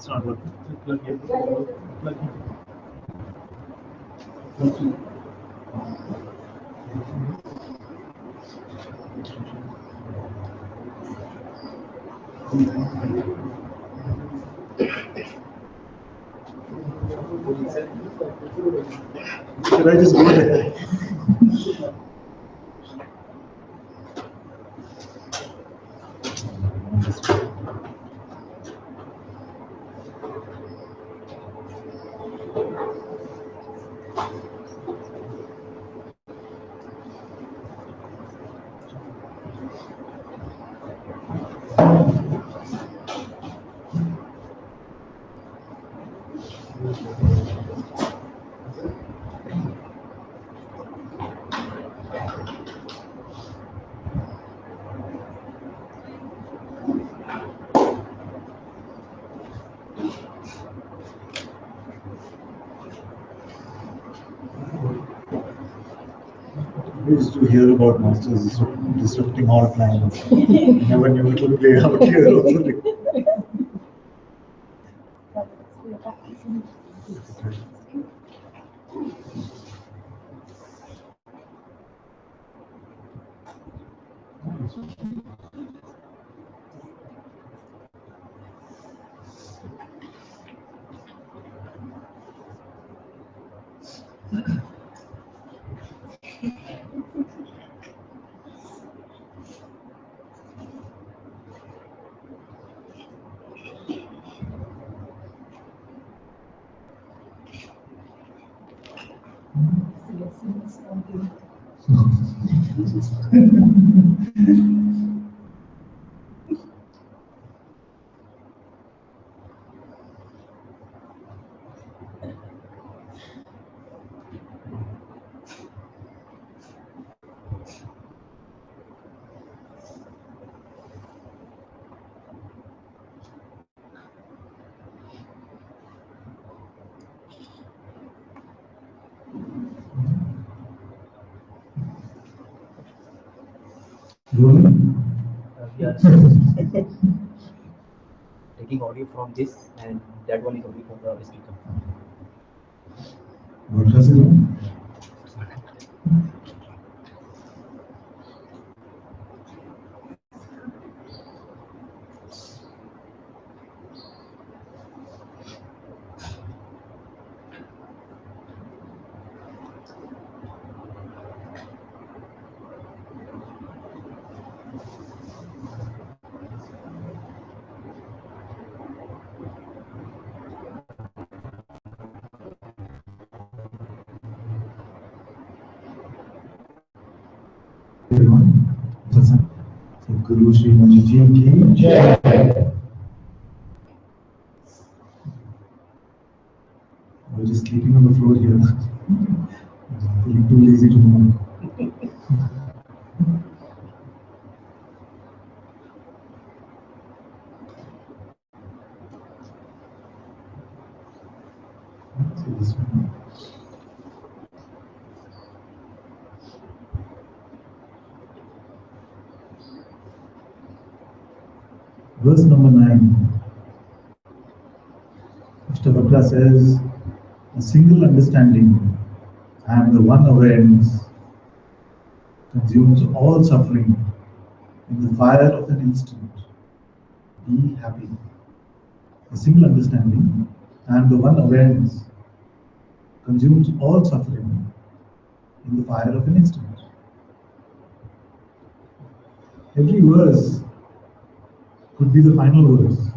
It's not working. Plug in. Plug in. Should I just go there? We used to hear about masters disrupting all plans. Never knew it would play out here also. We are taking audio from this, and that one is only from the speaker. What does it do? Everyone, Satsang. Guru Sri Ji ki Jai. We're just sleeping on the floor here. Feeling too lazy to move. See this one. Verse number 9. Ashtabhadra says, a single understanding and the one awareness consumes all suffering in the fire of an instant. Be happy. A single understanding and the one awareness consumes all suffering in the fire of an instant. Every verse could be the final verse.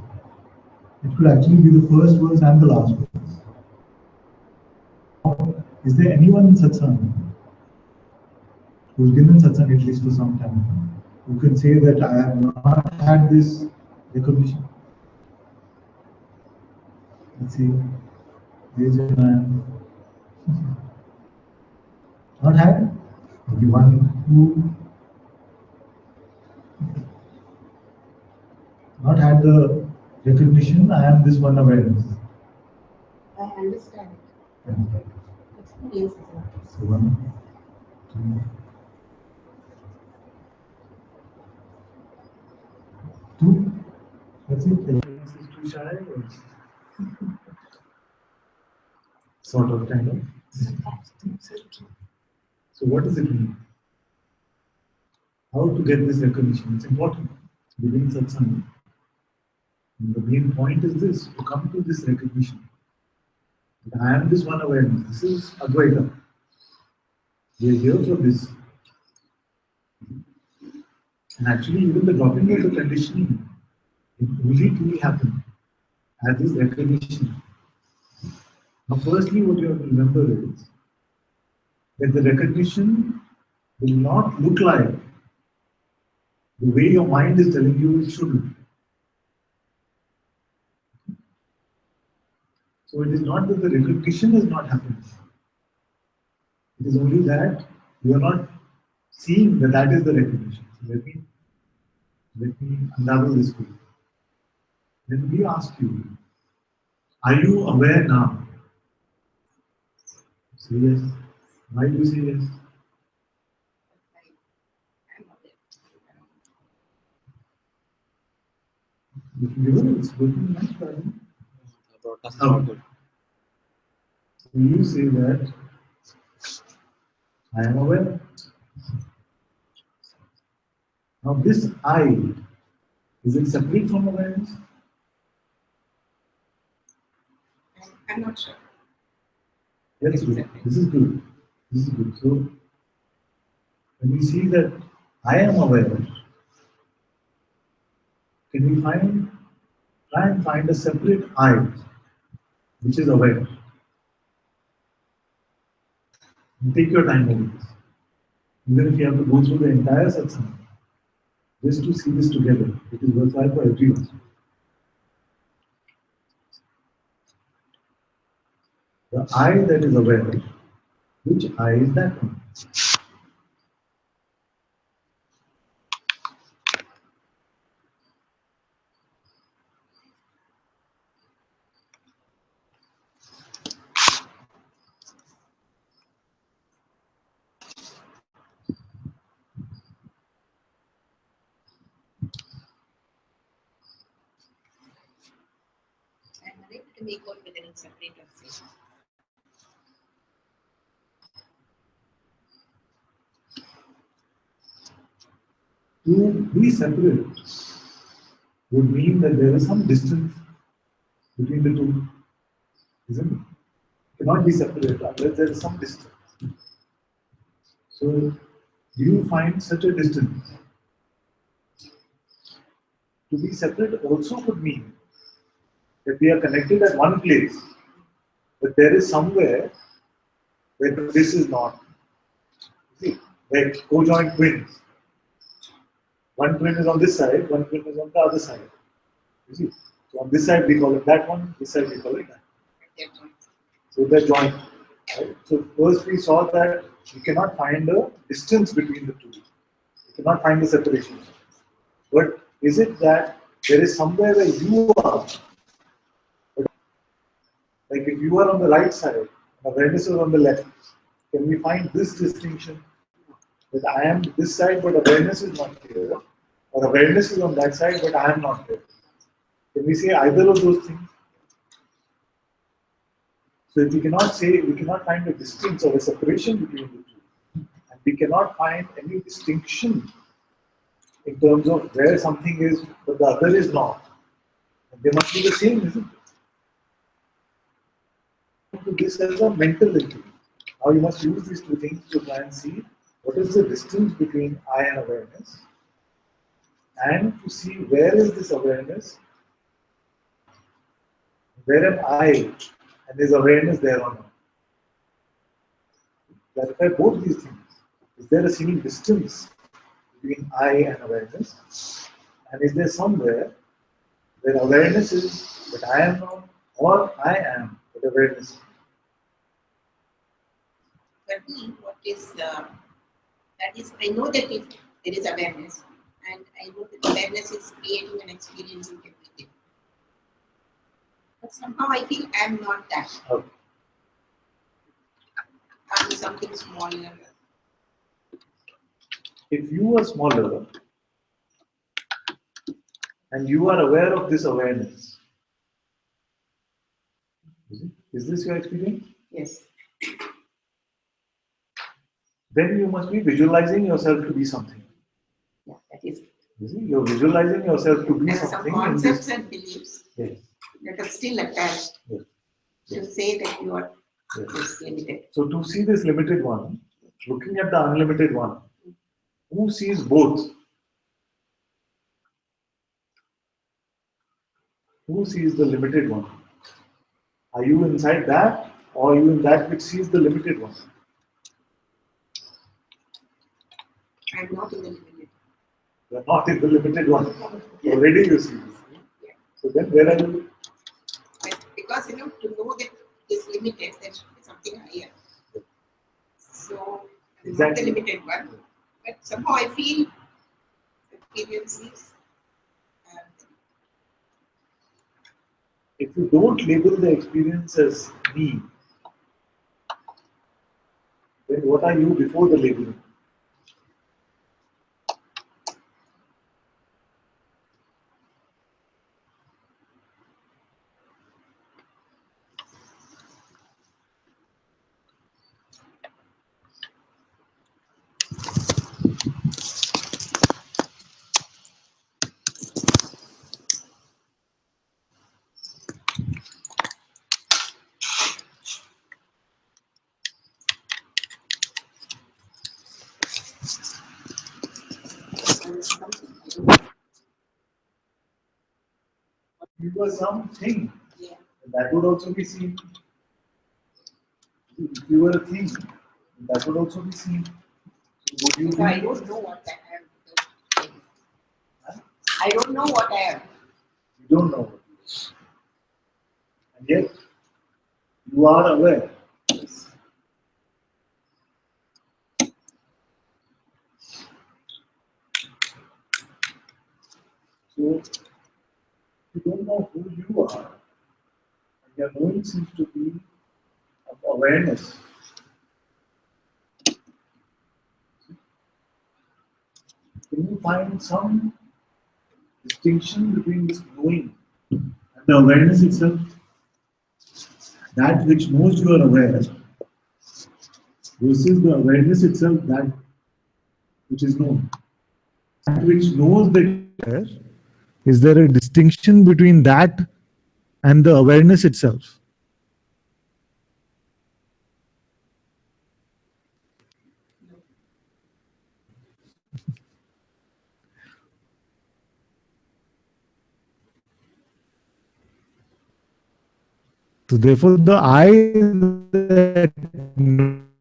It could actually be the first verse and the last verse. Is there anyone in Satsang who's been in Satsang at least for some time who can say that I have not had this recognition? Let's see. Raise your hand. Not had? Maybe one who not had the recognition, I am this one awareness. I understand it. Yeah. Experience is not. So 1, 2, 2. That's it. Everyone is too shy. Or sort of, kind of. So what does it mean? How to get this recognition? It's important. Within Satsang, the main point is this: to come to this recognition. That I am this one awareness. This is Advaita. We are here for this. And actually, even the dropping of the conditioning, it only truly happens as this recognition. Now, firstly, what you have to remember is that the recognition will not look like the way your mind is telling you it should look. So it is not that the recognition is not happening. It is only that you are not seeing that that is the recognition. So let me unravel this for you. Then we ask you, are you aware now? Say yes. Why do you say yes? You can give it, it's working nice, darling. Oh. So you say that I am aware. Now this I, is it separate from awareness? I'm not sure. That's good. This is good. This is good. So when we see that I am aware, can we try and find a separate I, which is aware? And take your time over this. Even if you have to go through the entire satsang, just to see this together, it is worthwhile for everyone. The I that is aware, which I is that one? I'm unable to make out with any separate observation. To be separate would mean that there is some distance between the two, isn't it? It cannot be separate unless there is some distance. So, do you find such a distance? To be separate also could mean that we are connected at one place, but there is somewhere where this is not. See, like co-joint twins. One twin is on this side, one twin is on the other side. You see? So on this side we call it that one, this side we call it that. So they're joined. Right? So first we saw that you cannot find a distance between the two. You cannot find the separation. But is it that there is somewhere where you are, Like if you are on the right side, awareness is on the left, can we find this distinction? That I am this side, but awareness is not here, or awareness is on that side, but I am not here. Can we say either of those things? So if we cannot say, we cannot find a distance or a separation between the two, and we cannot find any distinction in terms of where something is, but the other is not. And they must be the same, isn't it? This as a mental thinking. Now you must use these two things to try and see what is the distance between I and awareness, and to see where is this awareness, where am I, and is awareness there or not. Clarify both these things. Is there a seeming distance between I and awareness? And is there somewhere where awareness is but I am not, or I am but awareness is? For me, what is that is, I know that there is awareness, and I know that awareness is creating an experience in everything. But somehow I feel I am not that. Okay. I'm something smaller. If you are smaller and you are aware of this awareness, is this your experience? Yes. Then you must be visualizing yourself to be something. Yeah, that is. You see, you're visualizing yourself to be There are some something. concepts and beliefs Yes. that are still attached Yes. to say that you are Yes. this limited. So to see this limited one, looking at the unlimited one, who sees both? Who sees the limited one? Are you inside that, or are you in that which sees the limited one? I'm not in the limited. You are not in the limited one. Already you see this. Yeah. So then where are you? But because to know that it is limited, there should be something higher. So I'm not the Exactly. limited one. But somehow I feel experiences. If you don't label the experience as me, then what are you before the labeling? You were something. Yeah. That would also be seen. If you were a thing, that would also be seen. So would you So I be? don't know what I am. I don't know what I am. You don't know what you are. And yet, you are aware. So, you don't know who you are, and your knowing seems to be of awareness. Can you find some distinction between this knowing and the awareness itself? That which knows you are aware versus the awareness itself, that which is known. That which knows that you are aware, is there a distinction between that and the awareness itself? So therefore, the I that knows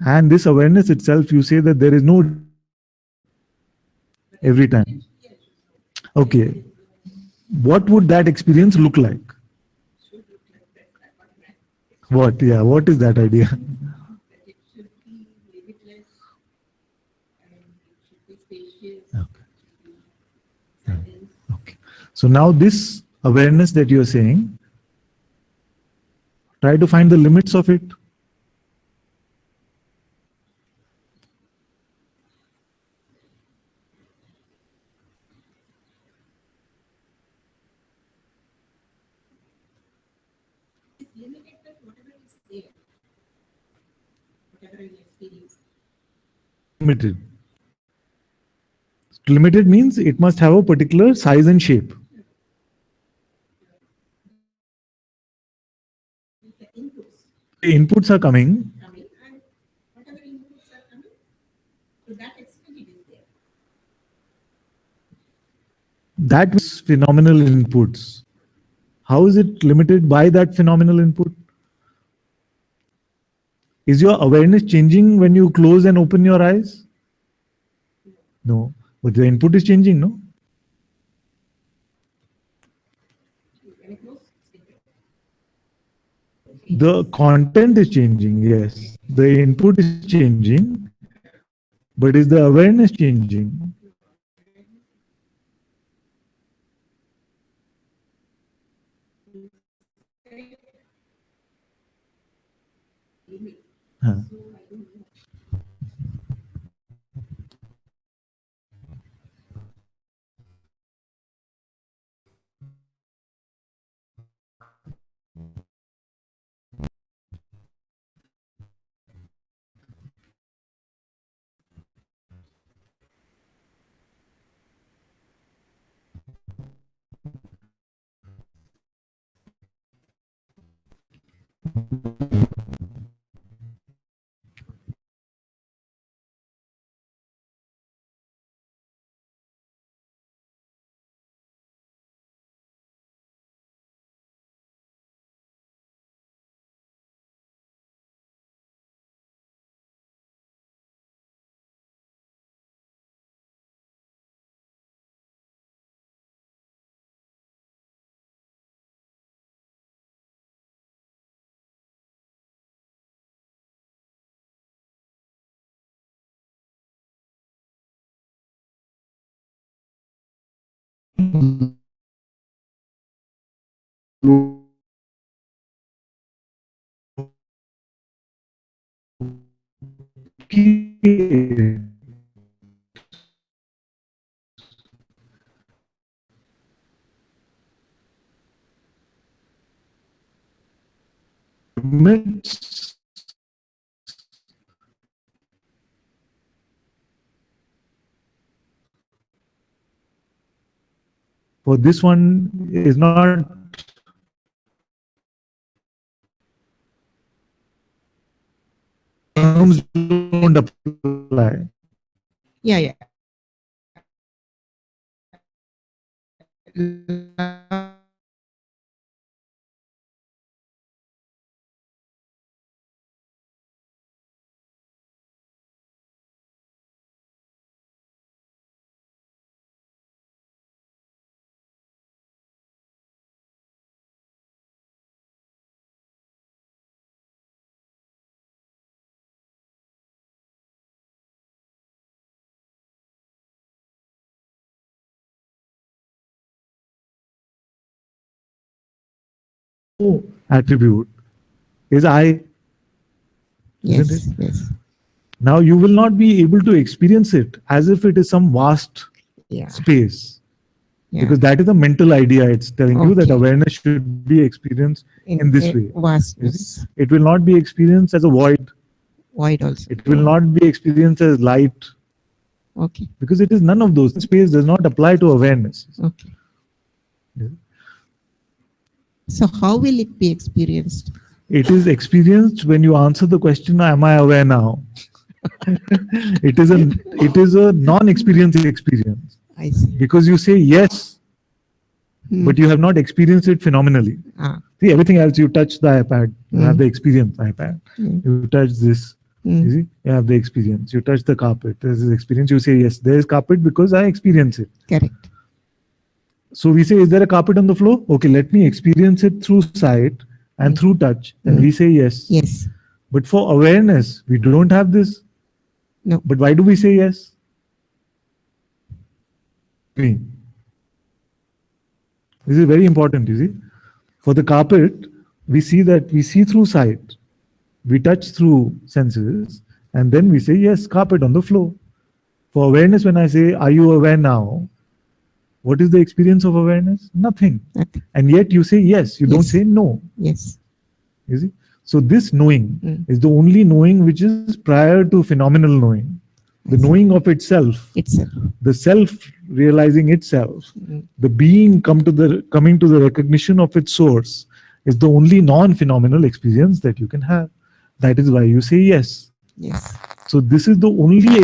and this awareness itself, you say that there is no every time. Okay, what would that experience look like? What? Yeah, what is that idea? That it should be limitless and it should be spacious, Okay. it should be silence. Okay. So now this awareness that you're saying, try to find the limits of it. It's limited to whatever is there, whatever you experience. Limited. Limited means it must have a particular size and shape. The inputs The inputs are coming. coming and whatever inputs are coming, to that extent it is there. That is phenomenal inputs. How is it limited by that phenomenal input? Is your awareness changing when you close and open your eyes? No. But the input is changing, no? When it goes, it's there. The content is changing, yes. The input is changing, but is the awareness changing? Huh. Limits. For this one is not terms don't apply. Yeah. Attribute is I, isn't it? Yes. Now you will not be able to experience it as if it is some vast Yeah. space, Yeah. because that is a mental idea. It's telling you that Okay. awareness should be experienced in this way. You Vastness. see? It will not be experienced as a void. Void also. It will not be experienced as light, Okay. because it is none of those. Space does not apply to awareness. Okay. Yeah. So how will it be experienced? It is experienced when you answer the question, "Am I aware now?" It is a non-experience experience, I see. because you say yes, but you have not experienced it phenomenally. Ah. See, everything else, you touch the iPad, you have the experience iPad. You touch this, you see, you have the experience. You touch the carpet, there's this experience. You say yes, there is carpet because I experience it. Correct. So we say, is there a carpet on the floor? Okay, let me experience it through sight. and through touch, and we say yes. Yes. But for awareness, we don't have this. No. But why do we say yes? Me. This is very important, you see. For the carpet, we see through sight, we touch through senses, and then we say, yes, carpet on the floor. For awareness, when I say, are you aware now? What is the experience of awareness? Nothing. Nothing. And yet you say yes, you don't Yes. say no. Yes. You see? So this knowing Mm. is the only knowing which is prior to phenomenal knowing. The knowing of itself, Itself. the self realizing itself, Mm. the being coming to the recognition of its source is the only non-phenomenal experience that you can have. That is why you say yes. Yes. So this is the only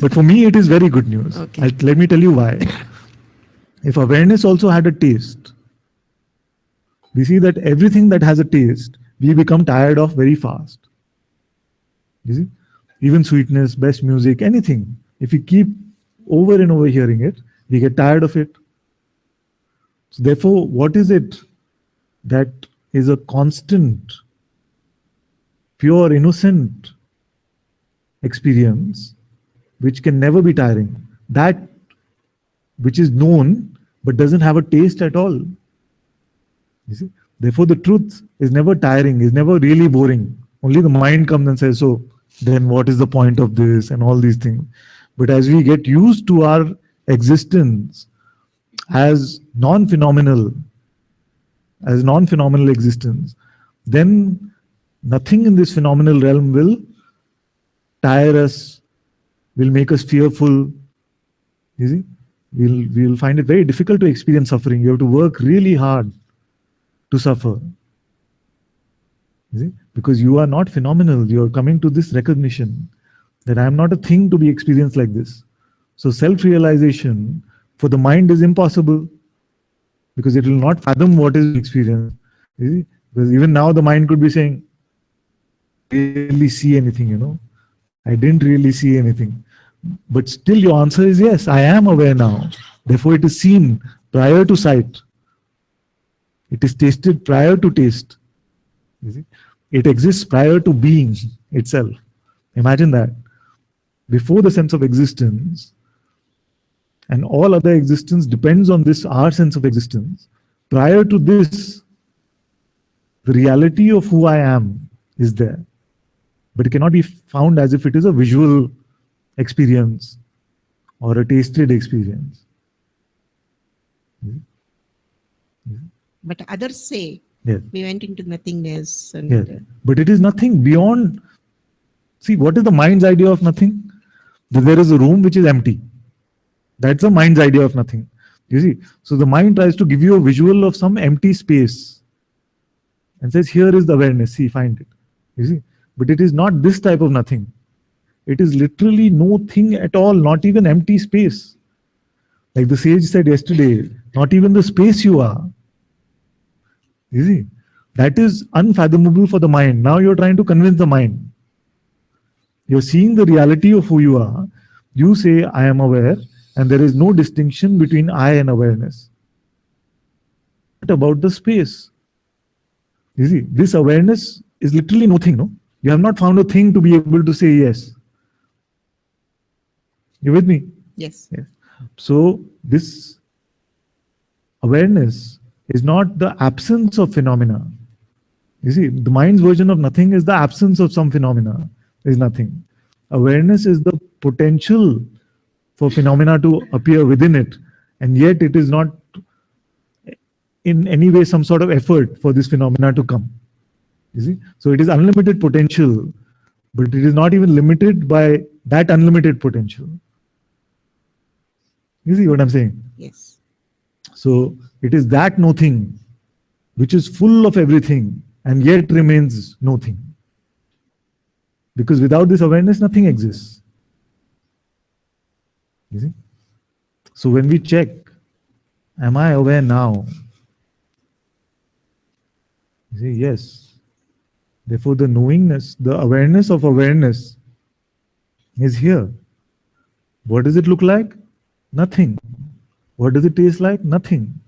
but for me it is very good news. Okay. Let me tell you why. If awareness also had a taste, we see that everything that has a taste, we become tired of very fast. You see? Even sweetness, best music, anything. If we keep over and over hearing it, we get tired of it. So therefore, what is it that is a constant, pure, innocent experience which can never be tiring? That which is known but doesn't have a taste at all. You see? Therefore, the truth is never tiring, is never really boring. Only the mind comes and says, so then what is the point of this and all these things. But as we get used to our existence as non-phenomenal existence, then nothing in this phenomenal realm will tire us, will make us fearful. You see? We'll find it very difficult to experience suffering. You have to work really hard to suffer. You see? Because you are not phenomenal. You are coming to this recognition that I am not a thing to be experienced like this. So self-realization for the mind is impossible because it will not fathom what is experience. You see? Because even now the mind could be saying, I didn't really see anything, I didn't really see anything. But still your answer is yes, I am aware now. Therefore it is seen prior to sight. It is tasted prior to taste. You see? It exists prior to being itself. Imagine that. Before the sense of existence, and all other existence depends on this, our sense of existence. Prior to this, the reality of who I am is there. But it cannot be found as if it is a visual experience or a tasted experience. But others say Yes. we went into nothingness and Yes. But it is nothing beyond. See, what is the mind's idea of nothing? That there is a room which is empty. That's the mind's idea of nothing. You see, so the mind tries to give you a visual of some empty space and says, here is the awareness, see, find it. You see, but it is not this type of nothing. It is literally no thing at all, not even empty space. Like the sage said yesterday, not even the space you are. You see, that is unfathomable for the mind. Now you're trying to convince the mind. You're seeing the reality of who you are. You say, I am aware, and there is no distinction between I and awareness. What about the space? You see, this awareness is literally nothing, no? You have not found a thing to be able to say yes. You with me? yes. Yes. So this awareness is not the absence of phenomena. You see, the mind's version of nothing is the absence of some phenomena, is nothing. Awareness is the potential for phenomena to appear within it, and yet it is not in any way some sort of effort for this phenomena to come. You see, so it is unlimited potential, but it is not even limited by that unlimited potential. You see what I'm saying? Yes. So it is that nothing which is full of everything and yet remains nothing. Because without this awareness, nothing exists. You see? So when we check, am I aware now? You see, yes. Therefore, the knowingness, the awareness of awareness is here. What does it look like? Nothing. What does it taste like? Nothing.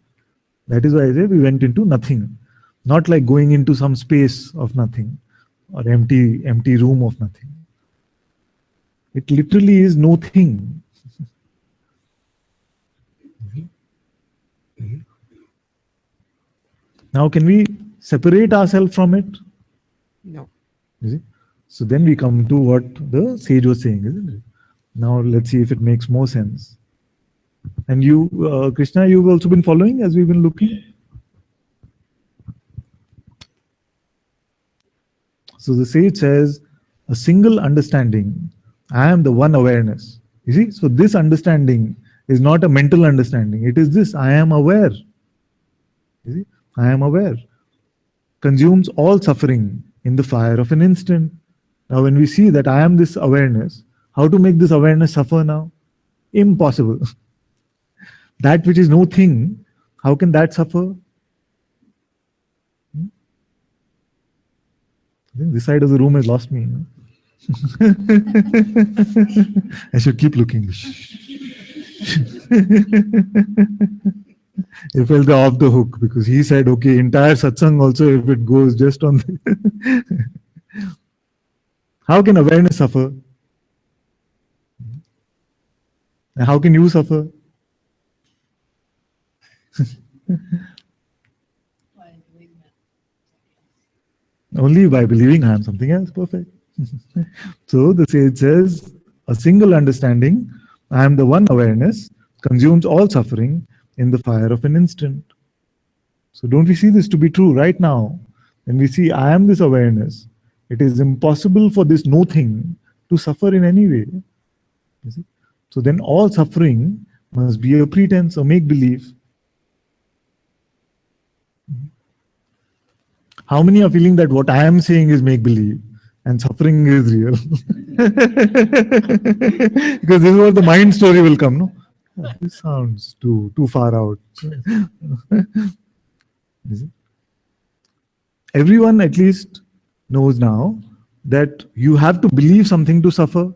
That is why I say we went into nothing. Not like going into some space of nothing or empty room of nothing. It literally is no thing. Now, can we separate ourselves from it? No. You see? So then we come to what the sage was saying, isn't it? Now let's see if it makes more sense. And you, Krishna, you've also been following as we've been looking. So the sage says, a single understanding, I am the one awareness. You see, so this understanding is not a mental understanding. It is this, I am aware. You see, I am aware. Consumes all suffering in the fire of an instant. Now when we see that I am this awareness, how to make this awareness suffer now? Impossible. That which is no thing, how can that suffer? I think this side of the room has lost me. No? I should keep looking. He felt off the hook because he said, okay, entire satsang also, if it goes just on the how can awareness suffer? And how can you suffer? Only by believing I am something else. Perfect. So the sage says, a single understanding, I am the one awareness, consumes all suffering in the fire of an instant. So don't we see this to be true right now? When we see I am this awareness, it is impossible for this no thing to suffer in any way. You see? So then all suffering must be a pretense, a make-believe. How many are feeling that what I am saying is make-believe and suffering is real? Because this is where the mind story will come, no? Oh, this sounds too far out. Everyone at least knows now that you have to believe something to suffer.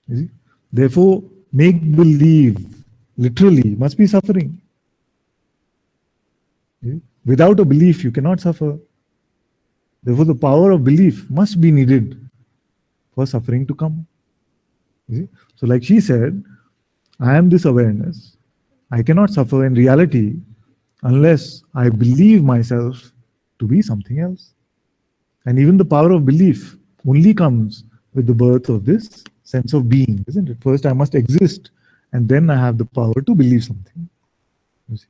You see? Therefore, make-believe literally must be suffering. You see? Without a belief, you cannot suffer. Therefore, the power of belief must be needed for suffering to come. You see? So like she said, I am this awareness. I cannot suffer in reality unless I believe myself to be something else. And even the power of belief only comes with the birth of this sense of being, isn't it? First I must exist, and then I have the power to believe something. You see?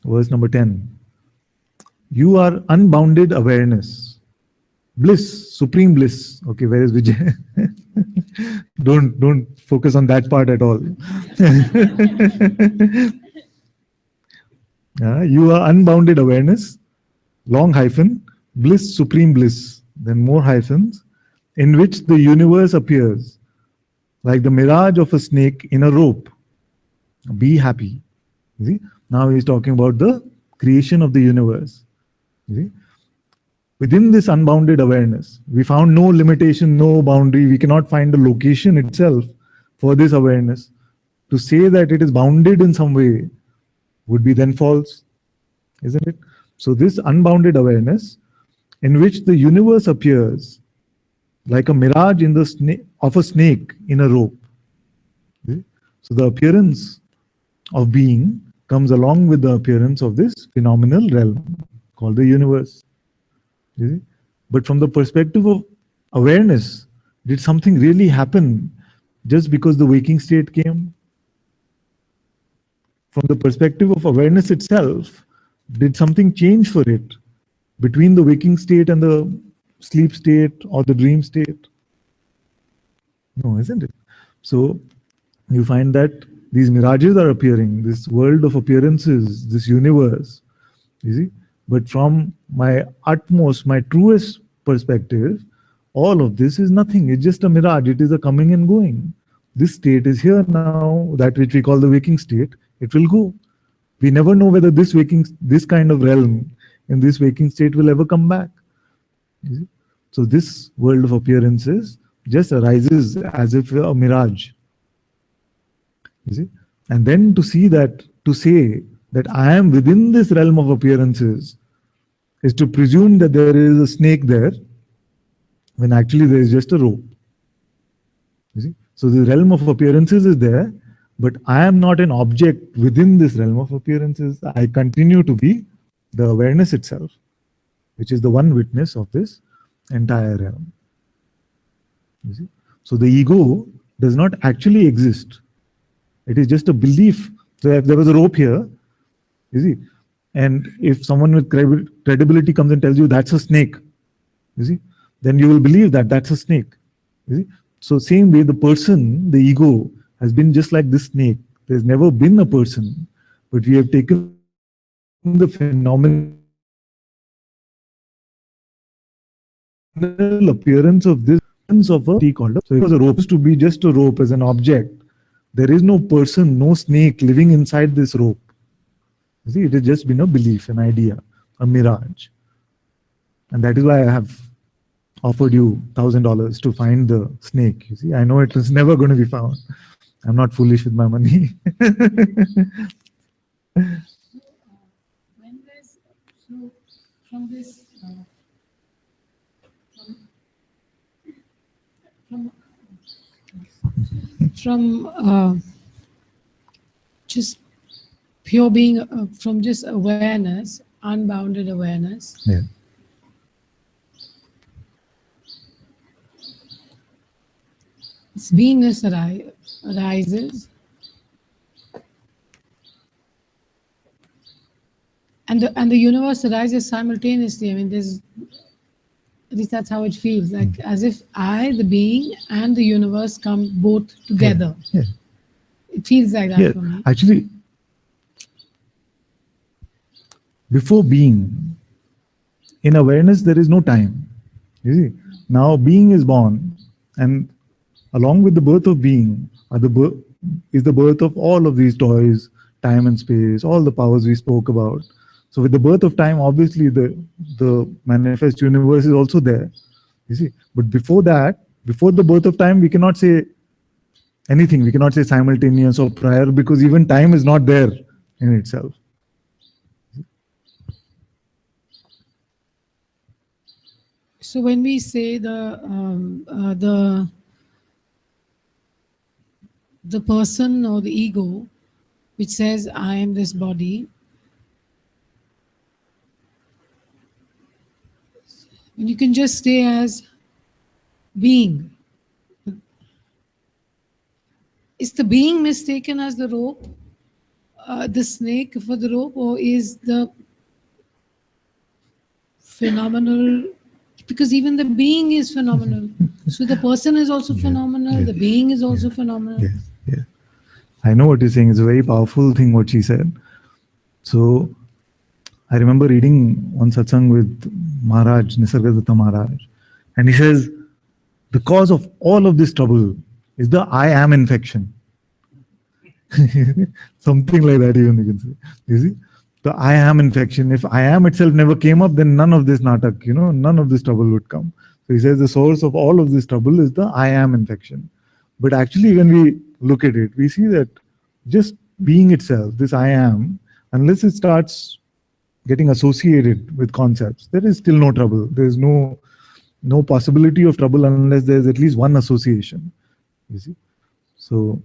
Verse number 10. You are unbounded awareness. Bliss, supreme bliss. Okay, where is Vijay? Don't focus on that part at all. You are unbounded awareness, long hyphen, bliss, supreme bliss, then more hyphens, in which the universe appears like the mirage of a snake in a rope. Be happy. You see? Now he's talking about the creation of the universe. You see? Within this unbounded awareness, we found no limitation, no boundary. We cannot find the location itself for this awareness. To say that it is bounded in some way would be then false, isn't it? So this unbounded awareness, in which the universe appears like a mirage in the of a snake in a rope. Okay? So the appearance of being comes along with the appearance of this phenomenal realm called the universe. You see? But from the perspective of awareness, did something really happen just because the waking state came? From the perspective of awareness itself, did something change for it between the waking state and the sleep state or the dream state? No, isn't it? So you find that these mirages are appearing, this world of appearances, this universe, you see. But from my utmost, my truest perspective, all of this is nothing. It's just a mirage. It is a coming and going. This state is here now, that which we call the waking state. It will go. We never know whether this kind of realm in this waking state will ever come back. You see? So this world of appearances just arises as if a mirage. You see? And then to say that I am within this realm of appearances is to presume that there is a snake there when actually there is just a rope. You see? So the realm of appearances is there, but I am not an object within this realm of appearances. I continue to be the awareness itself, which is the one witness of this entire realm. You see? So the ego does not actually exist. It is just a belief. So if there was a rope here, you see, and if someone with credibility comes and tells you that's a snake, you see, then you will believe that that's a snake. You see? So same way, the person, the ego, has been just like this snake. There's never been a person, but we have taken the phenomenal appearance of this of a called up. So it was a rope to be just a rope as an object. There is no person, no snake living inside this rope. You see, it has just been a belief, an idea, a mirage. And that is why I have offered you $1,000 to find the snake. You see, I know it is never going to be found. I'm not foolish with my money. When there's so from this from just pure being, from just awareness, unbounded awareness. Yeah. This beingness arises, and the universe arises simultaneously. I mean, there's, at least that's how it feels, like as if I, the being, and the universe come both together. Yeah. It feels like that Yeah. for me. Actually, before being, in awareness, there is no time. You see, now being is born, and along with the birth of being is the birth of all of these toys, time and space, all the powers we spoke about. So with the birth of time, obviously the manifest universe is also there. You see, but before that, before the birth of time, we cannot say anything. We cannot say simultaneous or prior, because even time is not there in itself. So when we say the person or the ego, which says I am this body, and you can just stay as being. Is the being mistaken as the rope, the snake for the rope, or is the phenomenal? Because even the being is phenomenal. So the person is also phenomenal, the being is also phenomenal. Yes, yes. I know what you're saying. It's a very powerful thing what she said. So I remember reading one satsang with Maharaj, Nisargadatta Maharaj, and he says, the cause of all of this trouble is the I am infection. Something like that even you can say. You see? The I am infection. If I am itself never came up, then none of this natak, none of this trouble would come. So he says the source of all of this trouble is the I am infection. But actually when we look at it, we see that just being itself, this I am, unless it starts getting associated with concepts, there is still no trouble. There is no possibility of trouble unless there is at least one association. You see? So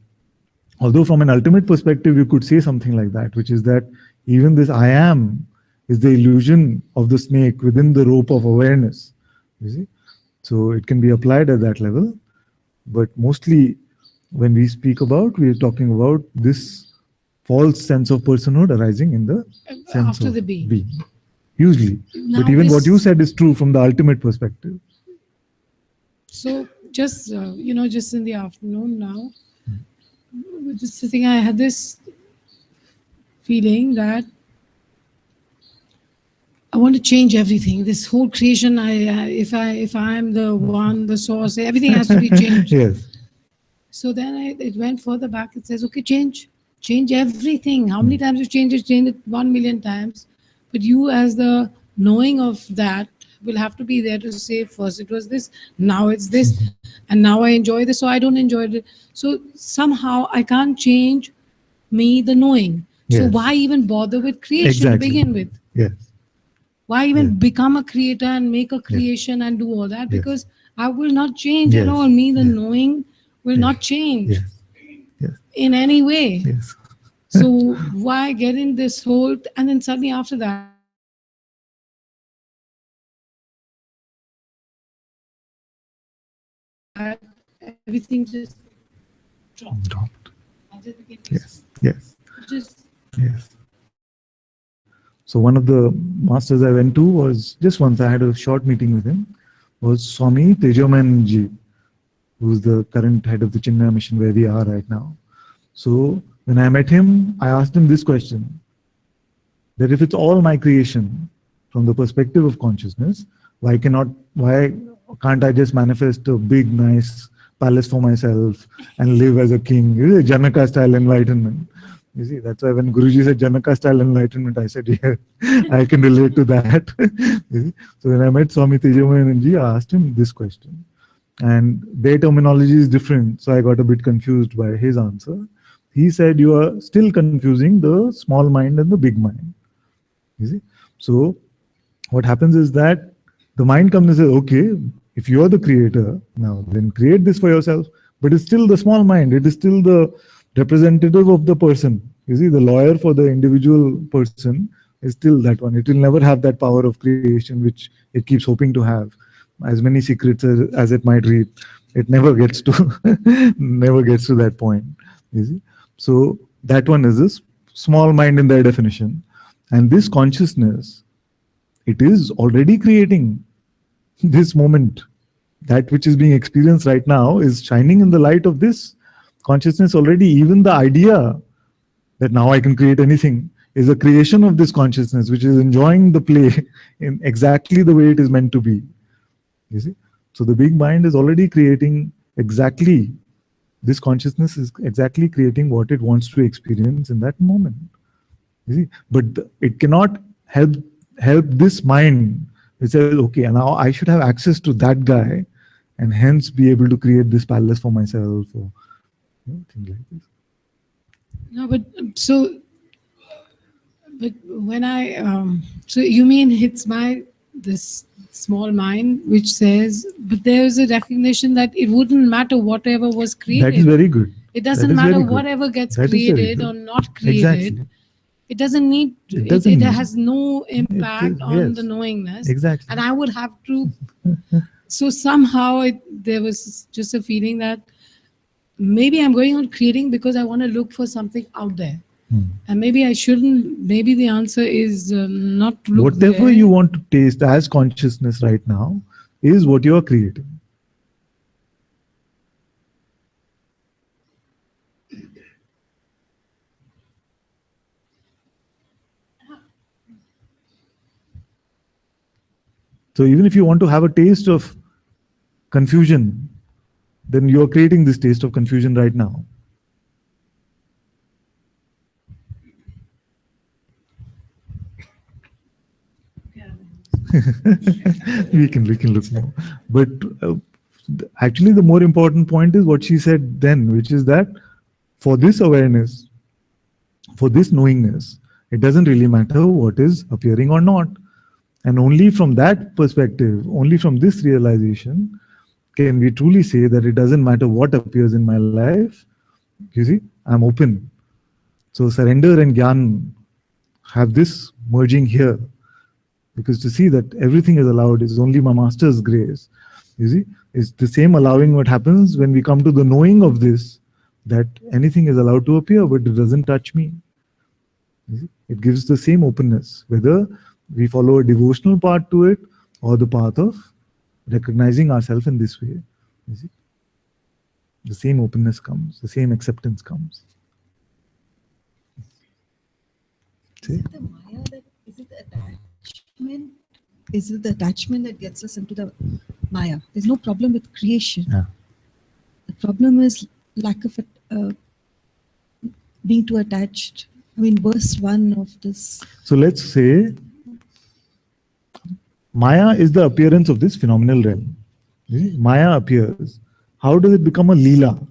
although from an ultimate perspective, you could say something like that, which is that even this I am is the illusion of the snake within the rope of awareness. You see? So it can be applied at that level. But mostly when we speak about, we are talking about this false sense of personhood arising in the sense After of the being. Usually. Now But even what this- you said is true from the ultimate perspective. So just, just in the afternoon now, just sitting, I had this feeling that I want to change everything. This whole creation, if I am the one, the source, everything has to be changed. Yes. So then it went further back. It says, okay, change everything. How many times you change it? Change it 1 million times. But you as the knowing of that will have to be there to say first it was this, now it's this, and now I enjoy this, so I don't enjoy it. So somehow I can't change me, the knowing. So Yes. why even bother with creation Exactly. to begin with? Yes. Why even Yeah. become a creator and make a creation and do all that? Yes. Because I will not change at Yes. all. Me, the Yes. knowing will Yes. not change Yes. Yes. in any way. Yes. So why get in this whole, and then suddenly after that, everything just dropped. Dropped. I just became Yes. Yes. just Yes. So one of the masters I went to was just once. I had a short meeting with him. Was Swami Tejomanji, who's the current head of the Chinmaya mission where we are right now. So when I met him, I asked him this question: that if it's all my creation from the perspective of consciousness, why can't I just manifest a big, nice palace for myself and live as a king? It is a Janaka style enlightenment. You see, that's why when Guruji said Janaka style enlightenment, I said, yeah, I can relate to that. You see? So when I met Swami Tejomanji, I asked him this question. And their terminology is different, so I got a bit confused by his answer. He said, you are still confusing the small mind and the big mind. You see? So what happens is that the mind comes and says, okay, if you're the creator, now then create this for yourself. But it's still the small mind. It is still the representative of the person. You see, the lawyer for the individual person is still that one. It will never have that power of creation which it keeps hoping to have. As many secrets as it might read, it never gets to never gets to that point. You see? So that one is this small mind in their definition. And this consciousness, it is already creating this moment. That which is being experienced right now is shining in the light of this consciousness already. Even the idea that now I can create anything is a creation of this consciousness, which is enjoying the play in exactly the way it is meant to be. You see? So the big mind is already creating exactly, this consciousness is exactly creating what it wants to experience in that moment. You see? But it cannot help this mind. It says, okay, now I should have access to that guy and hence be able to create this palace for myself or things like this. no, but but when I so you mean it's my this small mind which says, but there's a recognition that it wouldn't matter whatever was created. That is very good. It That doesn't is matter very good. whatever gets That is very created good. or not created. Exactly. It doesn't need. It doesn't it need. has no impact on yes. the knowingness. Exactly. And I would have to. So somehow there was just a feeling that maybe I'm going on creating because I want to look for something out there. And maybe I shouldn't. Maybe the answer is not to look Whatever there. you want to taste as consciousness right now is what you are creating. So even if you want to have a taste of confusion, then you are creating this taste of confusion right now. we can look more. But actually the more important point is what she said then, which is that for this awareness, for this knowingness, it doesn't really matter what is appearing or not. And only from that perspective, only from this realization, can we truly say that it doesn't matter what appears in my life. You see, I'm open. So surrender and Gyan have this merging here. Because to see that everything is allowed is only my master's grace. You see, it's the same allowing what happens when we come to the knowing of this, that anything is allowed to appear, but it doesn't touch me. You see? It gives the same openness, whether we follow a devotional path to it or the path of recognizing ourselves in this way. You see? The same openness comes, the same acceptance comes. See? Is it the Maya that, is it the attachment? Is it the attachment that gets us into the Maya? There's no problem with creation. Yeah. The problem is lack of being too attached. I mean, verse 1 of this. So let's say Maya is the appearance of this phenomenal realm. You see, Maya appears. How does it become a Leela?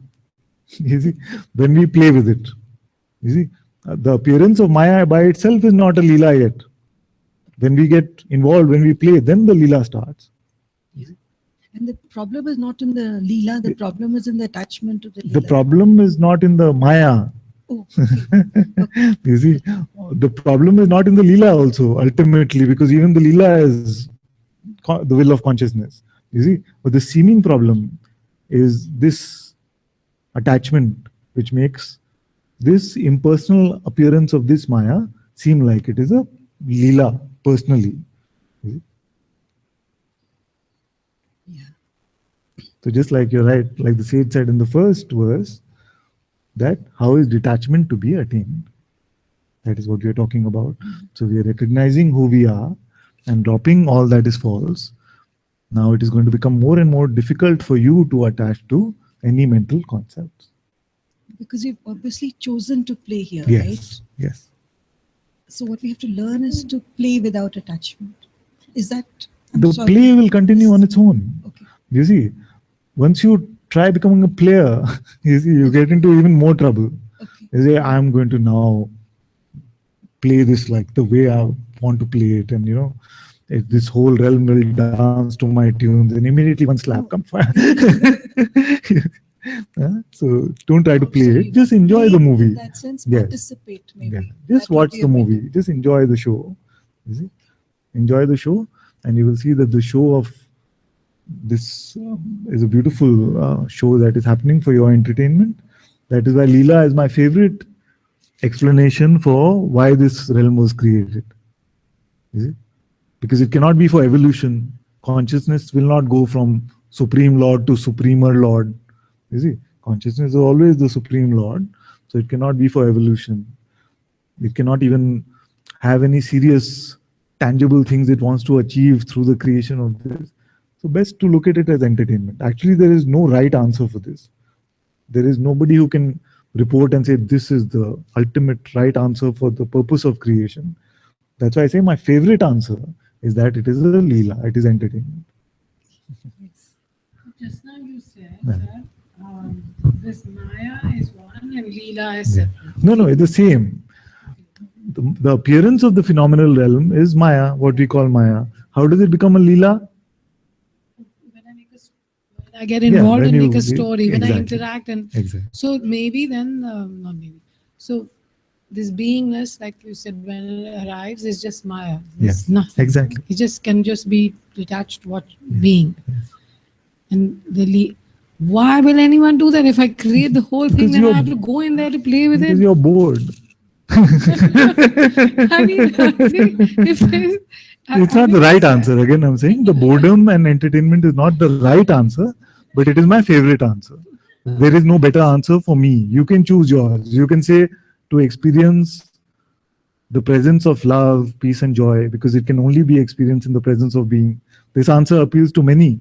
You see, when we play with it. You see, the appearance of Maya by itself is not a Leela yet. When we get involved, when we play, then the Leela starts. And the problem is not in the Leela, the problem is in the attachment to the Leela. The problem is not in the Maya. Oh, okay. You see, the problem is not in the Leela also, ultimately, because even the Leela is the will of consciousness. You see, but the seeming problem is this attachment, which makes this impersonal appearance of this Maya seem like it is a Leela personally. You see? Yeah. So just like you're right, like the sage said in the first verse, that how is detachment to be attained? That is what we are talking about. So we are recognizing who we are and dropping all that is false. Now it is going to become more and more difficult for you to attach to any mental concepts. Because you've obviously chosen to play here, Yes, right? yes. So what we have to learn is to play without attachment. Is that... The sorry. play will continue on its own. Okay. You see, once you try becoming a player, you see, you get into even more trouble. Okay. You say, I'm going to now play this like the way I want to play it, and this whole realm will dance to my tunes, and immediately one slap comes. So don't try to play So it. you Just enjoy the play movie. In that sense, Yes. participate maybe. Yeah. Just That would watch be the a better- movie. Just enjoy the show. You see, enjoy the show, and you will see that the show of this is a beautiful show that is happening for your entertainment. That is why Leela is my favorite explanation for why this realm was created. You see? Because it cannot be for evolution. Consciousness will not go from Supreme Lord to Supremer Lord. You see, consciousness is always the Supreme Lord, so it cannot be for evolution. It cannot even have any serious, tangible things it wants to achieve through the creation of this. So best to look at it as entertainment. Actually, there is no right answer for this. There is nobody who can report and say this is the ultimate right answer for the purpose of creation. That's why I say my favorite answer is that it is a Leela, it is entertainment. Just now you said Yeah. that this Maya is one and Leela is Yeah. separate. No, it's the same. The appearance of the phenomenal realm is Maya, what we call Maya. How does it become a Leela? When I get involved when and make you- a story, when I exactly. interact, and Exactly. so maybe then, not maybe. So this beingness, like you said, when it arrives, is just Maya. It's Yeah, nothing. exactly. It just can just be detached what Yeah. being. Yes. And why will anyone do that? If I create the whole thing, Because then I you're- have to go in there to play with Because it. you're bored. I mean, see, if there's- It's I not the mean, right answer. Again, I'm saying the boredom and entertainment is not the right answer, but it is my favorite answer. There is no better answer for me. You can choose yours. You can say to experience the presence of love, peace, and joy, because it can only be experienced in the presence of being. This answer appeals to many.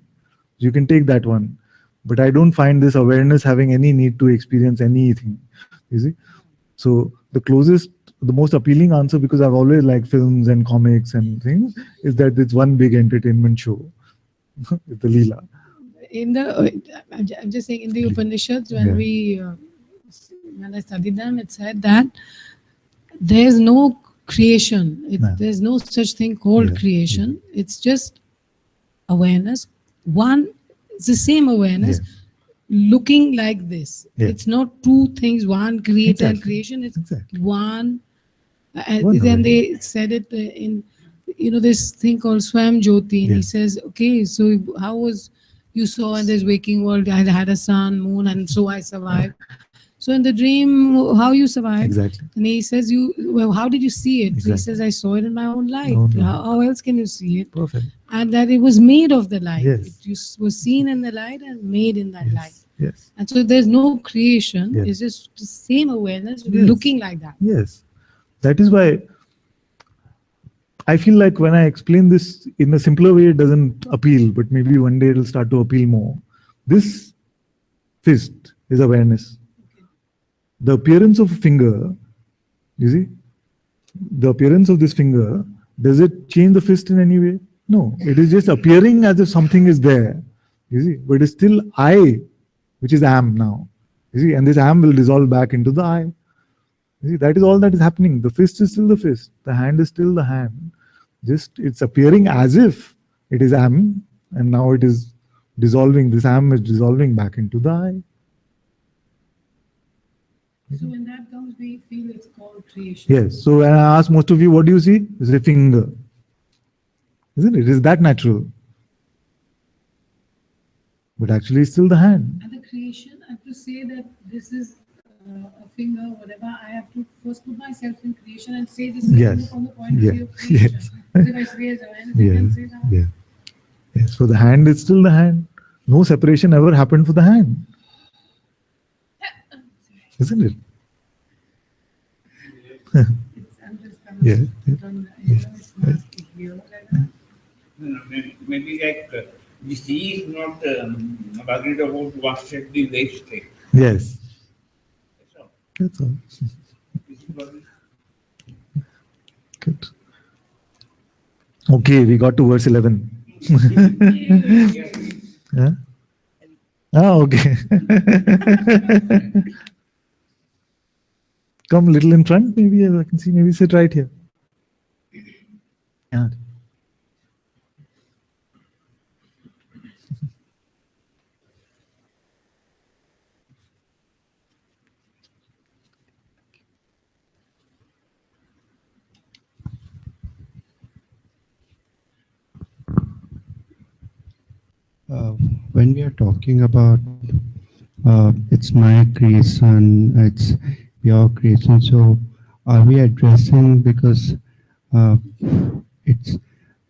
You can take that one. But I don't find this awareness having any need to experience anything. You see? So the closest, the most appealing answer, because I've always liked films and comics and things, is that it's one big entertainment show. It's the Leela. in the I'm just saying in the Upanishads when when I studied them, it said that there's no creation. No. There's no such thing called Yeah, creation. It's just awareness. One, it's the same awareness looking like this. Yeah. It's not two things, one creator and Exactly. creation. It's Exactly. one. And One then awareness. they said it in, this thing called Swam Jyoti, and he Yeah. says, okay, so how was you saw in this waking world? I had a sun, moon, and so I survived. So in the dream, how you survived? Exactly. And he says, how did you see it? So he Exactly. says, I saw it in my own light. Own light. How else can you see it? Perfect. And that it was made of the light. Yes. It just was seen in the light and made in that light. Yes. Yes. And so there's no creation. Yes. It's just the same awareness Yes. looking like that. Yes. That is why I feel like when I explain this in a simpler way, it doesn't appeal, but maybe one day it'll start to appeal more. This fist is awareness. The appearance of a finger, you see, the appearance of this finger, does it change the fist in any way? No, it is just appearing as if something is there. You see, but it's still I, which is am now. You see, and this am will dissolve back into the I. You see, that is all that is happening. The fist is still the fist. The hand is still the hand. Just it's appearing as if it is am, and now it is dissolving. This am is dissolving back into the I. So when that comes, we feel it's called creation. Yes. So when I ask most of you, what do you see? It's a finger. Isn't it? It is that natural. But actually, it's still the hand. And the creation, I have to say that this is a finger, whatever. I have to first put myself in creation and say this Yes. from the point of Yeah. view of creation. Yes. Because if I say as awareness, I Yeah. can say that. Yeah. Yes. So the hand is still the hand. No separation ever happened for the hand. Isn't it? I'm just kind of Yeah. from the, it's not here like that. Maybe like the sea is not worried about what's at the waist state. Yes. That's all. That's all. This is what is Good. Okay, we got to verse 11. Yeah? Ah, okay. Come a little in front, maybe I can see. Maybe sit right here. Yeah. When we are talking about it's my creation, it's your creation, so are we addressing because it's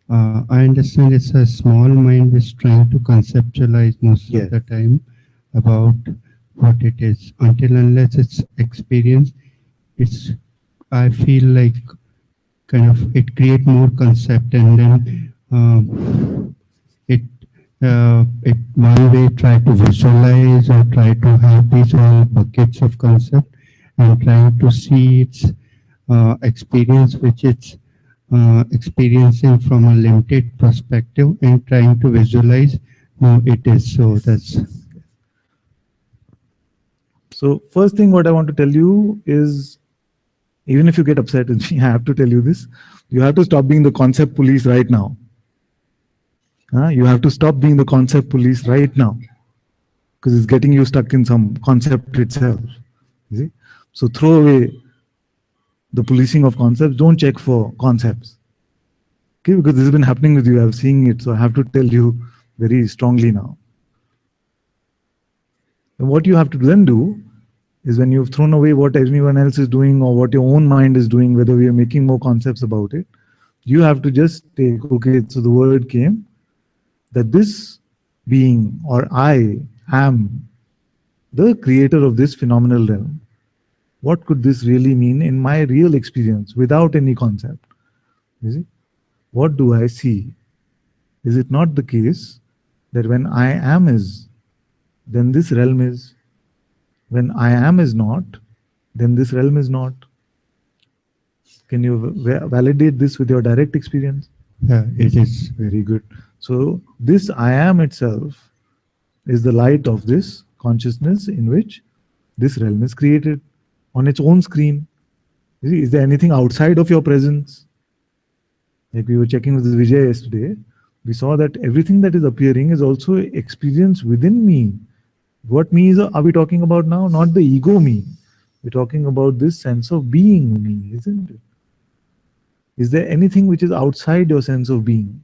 I understand it's a small mind is trying to conceptualize most Yes. of the time about what it is. Until unless it's experience, it's I feel like kind of it create more concept and then it one way try to visualize or try to have these all buckets of concept and trying to see its experience which it's experiencing from a limited perspective and trying to visualize how it is. So that's So first thing what I want to tell you is, even if you get upset with me, I have to tell you this. You have to stop being the concept police right now. You have to stop being the concept police right now, because it's getting you stuck in some concept itself. You see? So throw away the policing of concepts. Don't check for concepts. Okay, because this has been happening with you. I'm seeing it, so I have to tell you very strongly now. And what you have to then do is, when you've thrown away what everyone else is doing or what your own mind is doing, whether we are making more concepts about it, you have to just take, okay, so the word came that this being or I am the creator of this phenomenal realm. What could this really mean in my real experience without any concept? You see? What do I see? Is it not the case that when I am is, then this realm is? When I am is not, then this realm is not. Can you validate this with your direct experience? yeah, it is. Very good. So this I am itself is the light of this consciousness in which this realm is created on its own screen. You see, is there anything outside of your presence? Like we were checking with Vijay yesterday, we saw that everything that is appearing is also experienced within me. What me are we talking about now? Not the ego me. We're talking about this sense of being me, isn't it? Is there anything which is outside your sense of being?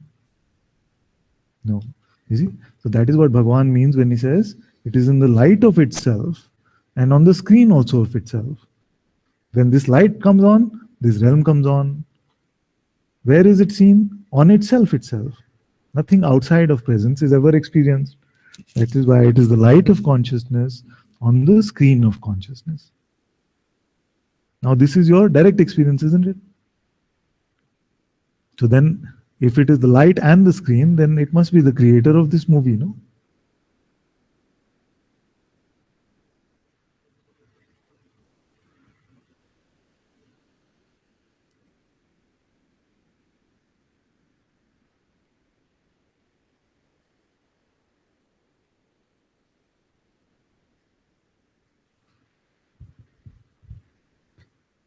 No. You see? So that is what Bhagavan means when he says it is in the light of itself and on the screen also of itself. When this light comes on, this realm comes on. Where is it seen? On itself itself. Nothing outside of presence is ever experienced. That is why it is the light of consciousness on the screen of consciousness. Now this is your direct experience, isn't it? So then, if it is the light and the screen, then it must be the creator of this movie, no?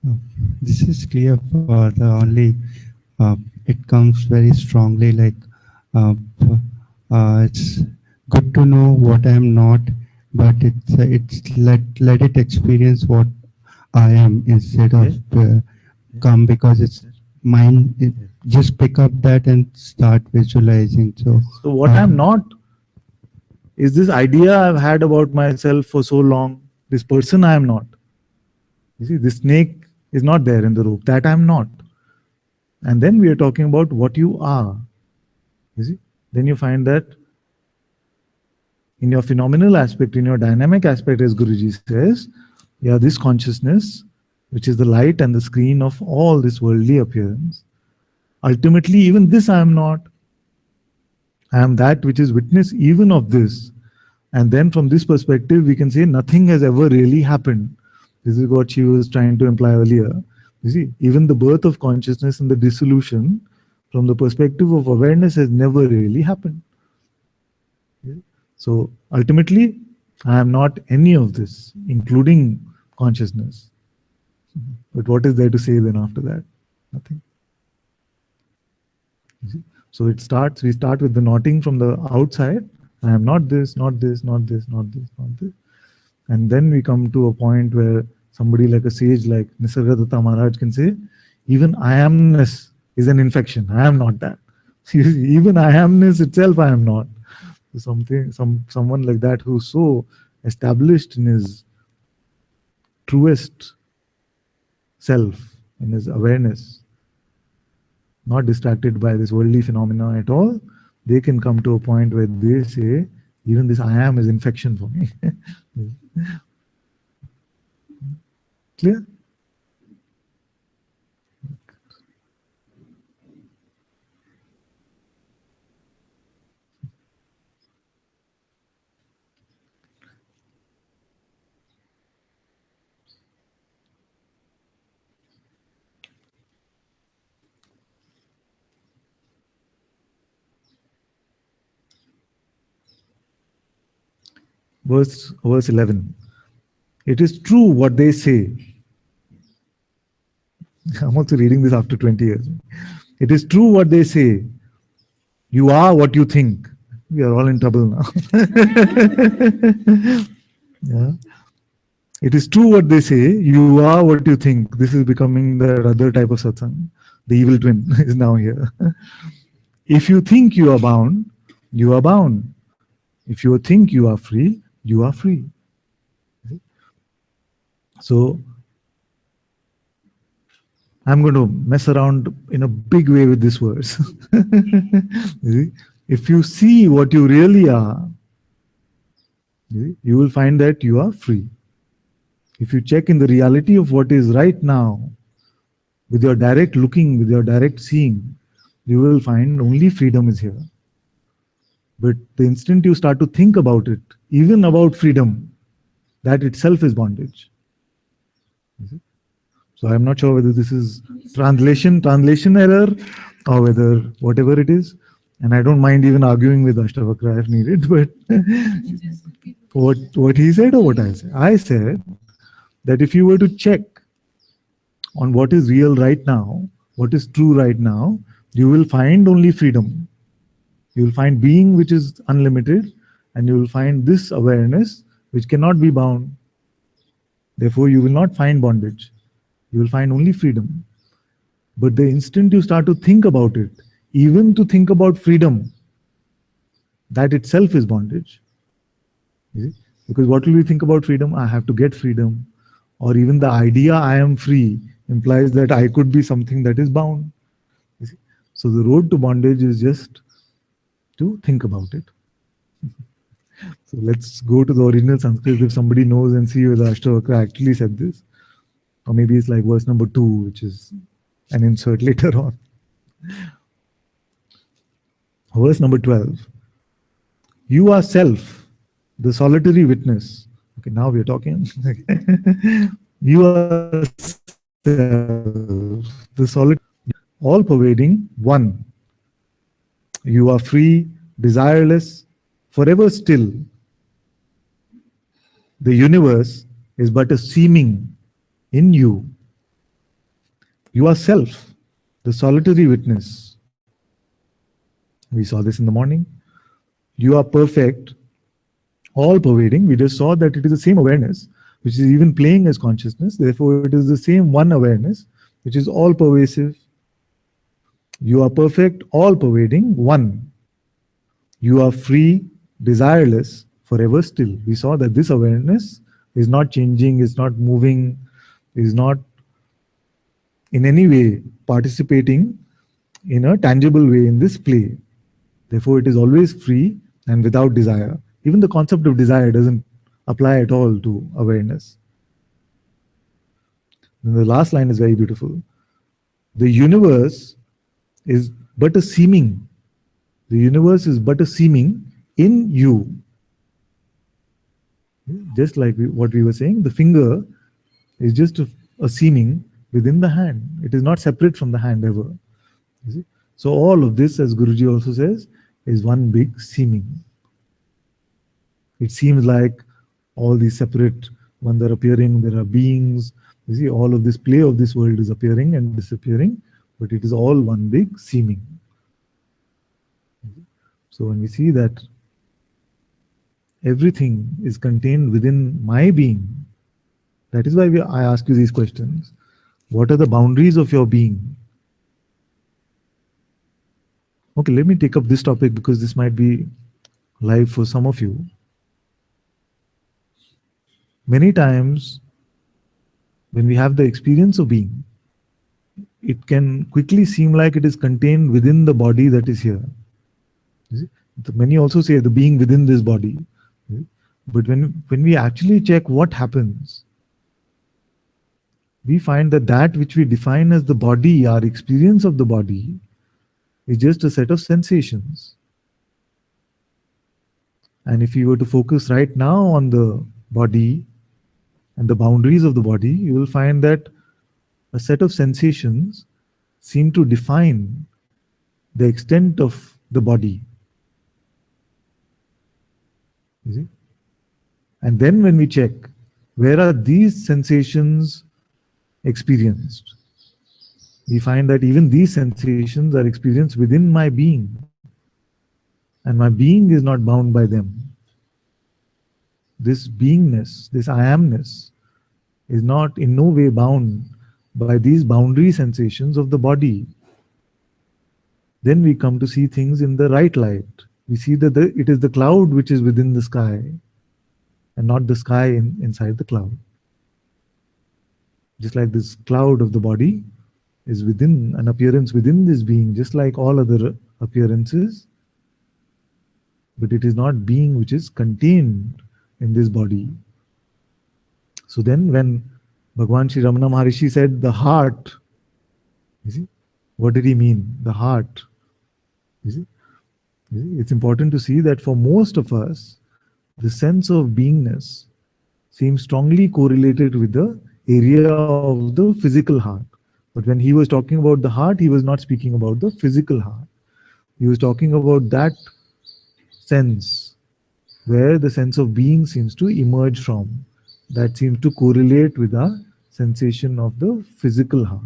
Uh, This is clear for the only, it comes very strongly like uh, it's good to know what I am not, but it's let it experience what I am instead of come because it's mind. Just pick up that and start visualizing. So So what I'm not is this idea I've had about myself for so long. This person I am not. You see, this snake is not there in the rope. That I'm not. And then we are talking about what you are. You see, then you find that in your phenomenal aspect, in your dynamic aspect, as Guruji says, yeah, this consciousness, which is the light and the screen of all this worldly appearance, ultimately, even this I am not. I am that which is witness even of this. And then from this perspective, we can say nothing has ever really happened. This is what she was trying to imply earlier. You see, even the birth of consciousness and the dissolution from the perspective of awareness has never really happened. So ultimately, I am not any of this, including consciousness. But what is there to say then after that? Nothing. You see? So it starts, we start with the knotting from the outside. I am not this, not this, not this, not this, not this. And then we come to a point where somebody like a sage like Nisargadatta Maharaj can say, even I amness is an infection. I am not that. Even I amness itself, I am not. So someone like that who's so established in his truest self, in his awareness, not distracted by this worldly phenomena at all, they can come to a point where they say, even this I am is infection for me. Clear? Verse 11. It is true what they say. I'm also reading this after 20 years. It is true what they say. You are what you think. We are all in trouble now. Yeah. It is true what they say. You are what you think. This is becoming the other type of satsang. The evil twin is now here. If you think you are bound, you are bound. If you think you are free, you are free. So I'm going to mess around in a big way with this verse. If you see what you really are, you will find that you are free. If you check in the reality of what is right now, with your direct looking, with your direct seeing, you will find only freedom is here. But the instant you start to think about it, even about freedom, that itself is bondage. So I'm not sure whether this is translation error, or whether whatever it is. And I don't mind even arguing with Ashtavakra if needed, but what he said or what I said? I said that if you were to check on what is real right now, what is true right now, you will find only freedom. You will find being which is unlimited, and you will find this awareness which cannot be bound. Therefore, you will not find bondage. You will find only freedom. But the instant you start to think about it, even to think about freedom, that itself is bondage. Because what will we think about freedom? I have to get freedom. Or even the idea I am free implies that I could be something that is bound. So the road to bondage is just to think about it. So let's go to the original Sanskrit if somebody knows and see whether Ashtavakra actually said this. Or maybe it's like verse number 2, which is an insert later on. Verse number 12. You are self, the solitary witness. Okay, now we are talking. You are self, the solitary, all pervading one. You are free, desireless, forever still. The universe is but a seeming in you. You are self, the solitary witness. We saw this in the morning. You are perfect, all pervading. We just saw that it is the same awareness which is even playing as consciousness. Therefore, it is the same one awareness which is all pervasive. You are perfect, all pervading, one. You are free, desireless, forever still. We saw that this awareness is not changing, is not moving, is not in any way participating in a tangible way in this play. Therefore, it is always free and without desire. Even the concept of desire doesn't apply at all to awareness. And the last line is very beautiful. The universe is but a seeming. The universe is but a seeming in you. Just like what we were saying, the finger is just a seeming within the hand. It is not separate from the hand ever. You see? So all of this, as Guruji also says, is one big seeming. It seems like all these separate ones are appearing, there are beings. You see, all of this play of this world is appearing and disappearing, but it is all one big seeming. So when we see that everything is contained within my being, that is why I ask you these questions. What are the boundaries of your being? Okay, let me take up this topic because this might be live for some of you. Many times, when we have the experience of being, it can quickly seem like it is contained within the body that is here. Many also say the being within this body. But when we actually check what happens, we find that that which we define as the body, our experience of the body, is just a set of sensations. And if you were to focus right now on the body and the boundaries of the body, you will find that a set of sensations seem to define the extent of the body. You see? And then when we check, where are these sensations experienced? We find that even these sensations are experienced within my being. And my being is not bound by them. This beingness, this I amness, is not in no way bound by these boundary sensations of the body. Then we come to see things in the right light. We see that it is the cloud which is within the sky and not the sky inside the cloud. Just like this cloud of the body is within an appearance within this being, just like all other appearances, but it is not being which is contained in this body. So then when Bhagwan Sri Ramana Maharishi said the heart, you see, what did he mean? The heart. You see? It's important to see that for most of us, the sense of beingness seems strongly correlated with the area of the physical heart. But when he was talking about the heart, he was not speaking about the physical heart. He was talking about that sense where the sense of being seems to emerge from, that seems to correlate with the sensation of the physical heart.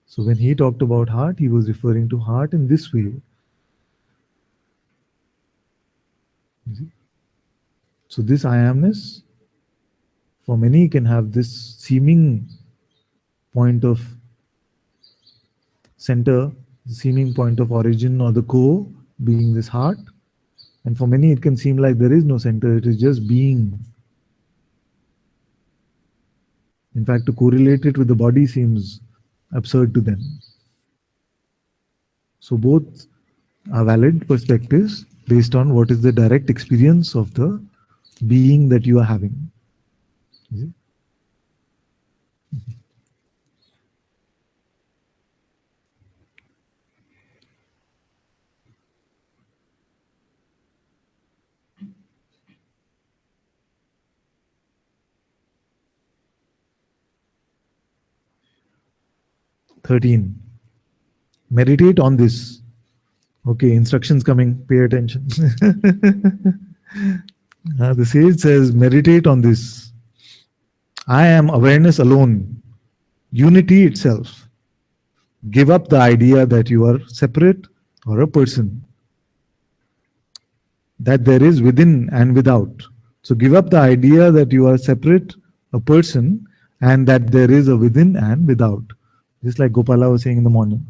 So when he talked about heart, he was referring to heart in this way. So this I amness, for many can have this seeming point of center, seeming point of origin or the core being this heart. And for many it can seem like there is no center, it is just being. In fact, to correlate it with the body seems absurd to them. So both are valid perspectives based on what is the direct experience of the being that you are having. Is it? "13. Meditate on this." Okay, instructions coming, pay attention. The sage says, meditate on this. I am awareness alone, unity itself. give up the idea that you are separate or a person, that there is within and without. So give up the idea that you are separate, a person, and that there is a within and without. Just like Gopala was saying in the morning.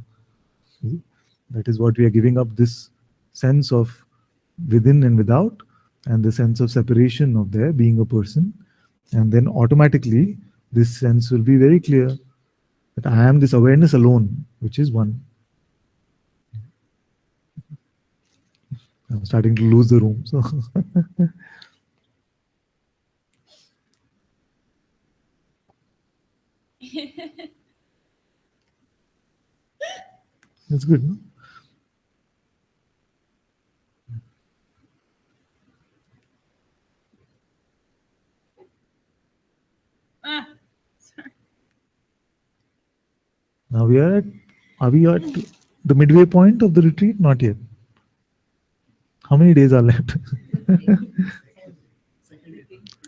That is what we are giving up, this sense of within and without, and the sense of separation of there being a person. And then automatically this sense will be very clear that I am this awareness alone, which is one. I'm starting to lose the room. So that's good, no? Now are we at the midway point of the retreat? Not yet. How many days are left?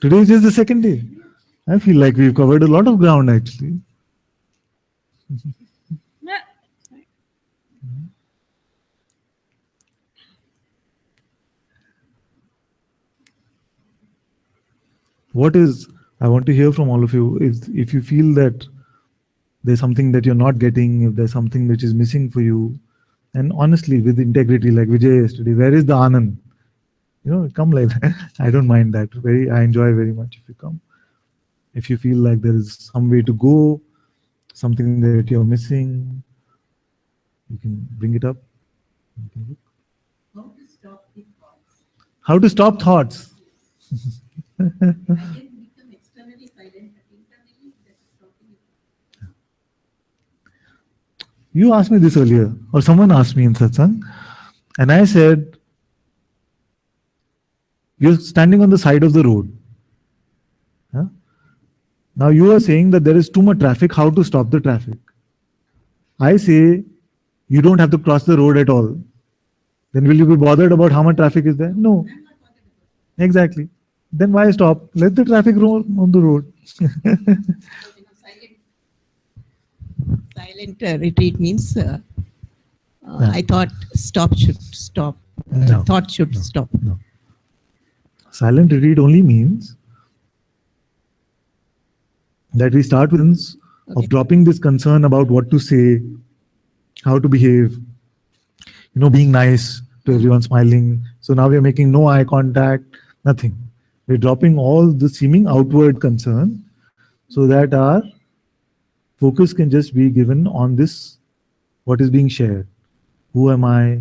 Today is just the second day. I feel like we've covered a lot of ground actually. What is, I want to hear from all of you, is if you feel that there's something that you're not getting, if there's something which is missing for you, and honestly, with integrity, like Vijay yesterday, where is the Anand? You know, come like that. I don't mind that. I enjoy very much if you come. If you feel like there is some way to go, something that you're missing, you can bring it up. How to stop the thoughts? How to stop thoughts? I can become externally silent, but internally that's stopping it. You asked me this earlier, or someone asked me in Satsang, and I said, you're standing on the side of the road. Huh? Now you are saying that there is too much traffic, how to stop the traffic? I say, you don't have to cross the road at all. Then will you be bothered about how much traffic is there? No. Exactly. Then why stop? Let the traffic roll on the road. Silent retreat means I thought stop should stop. No. Thought should stop. No. Silent retreat only means that we start with of dropping this concern about what to say, how to behave, you know, being nice to everyone, smiling. So now we are making no eye contact, nothing. We're dropping all the seeming outward concern so that our focus can just be given on this, what is being shared. Who am I?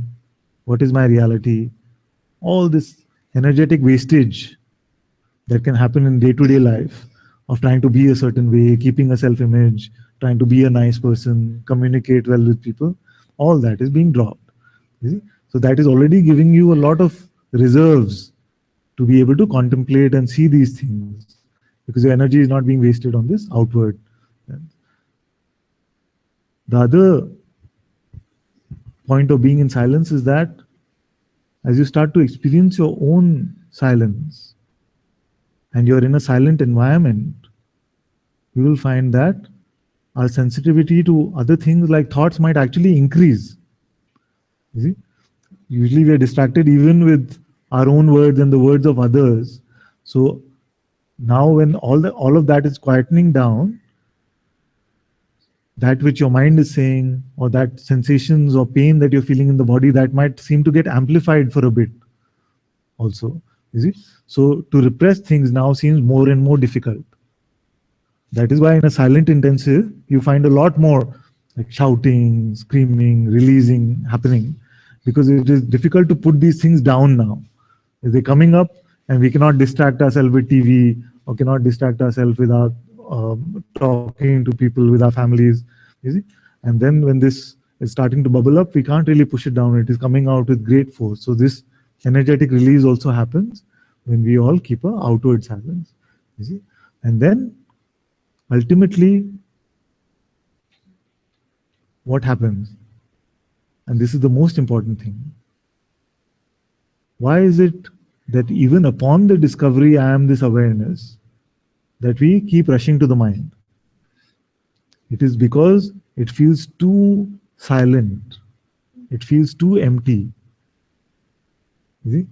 What is my reality? All this energetic wastage that can happen in day-to-day life of trying to be a certain way, keeping a self-image, trying to be a nice person, communicate well with people, all that is being dropped. You see? So that is already giving you a lot of reserves to be able to contemplate and see these things, because your energy is not being wasted on this outward. The other point of being in silence is that as you start to experience your own silence and you're in a silent environment, you will find that our sensitivity to other things like thoughts might actually increase. You see? Usually we are distracted even with our own words and the words of others. So now when all of that is quietening down, that which your mind is saying, or that sensations or pain that you're feeling in the body, that might seem to get amplified for a bit also. You see? So to repress things now seems more and more difficult. That is why in a silent intensive, you find a lot more like shouting, screaming, releasing happening, because it is difficult to put these things down now. They're coming up and we cannot distract ourselves with TV or cannot distract ourselves with our talking to people, with our families, you see. And then when this is starting to bubble up, we can't really push it down. It is coming out with great force. So this energetic release also happens when we all keep a outward silence, you see. And then ultimately, what happens? And this is the most important thing. Why is it that even upon the discovery, I am this awareness, that we keep rushing to the mind? It is because it feels too silent. It feels too empty. You see,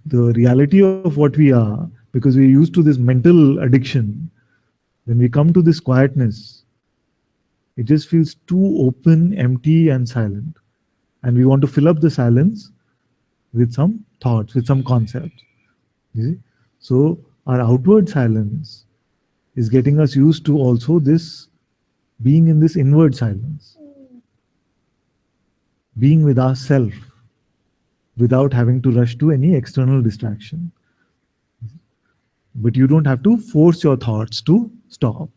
the reality of what we are, because we're used to this mental addiction, when we come to this quietness, it just feels too open, empty, and silent. And we want to fill up the silence with some thoughts, with some concepts. You see? So our outward silence is getting us used to also this being in this inward silence, being with ourselves without having to rush to any external distraction. But you don't have to force your thoughts to stop.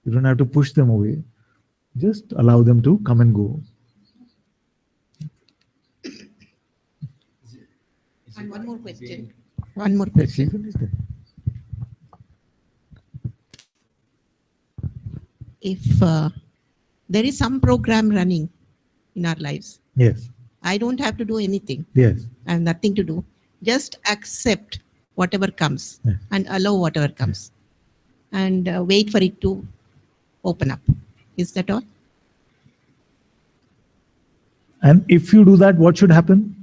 You don't have to push them away. Just allow them to come and go. And one more question. One more question. If there is some program running in our lives, Yes. I don't have to do anything. Yes. I have nothing to do. Just accept whatever comes Yes. and allow whatever comes and wait for it to open up. Is that all? And if you do that, what should happen?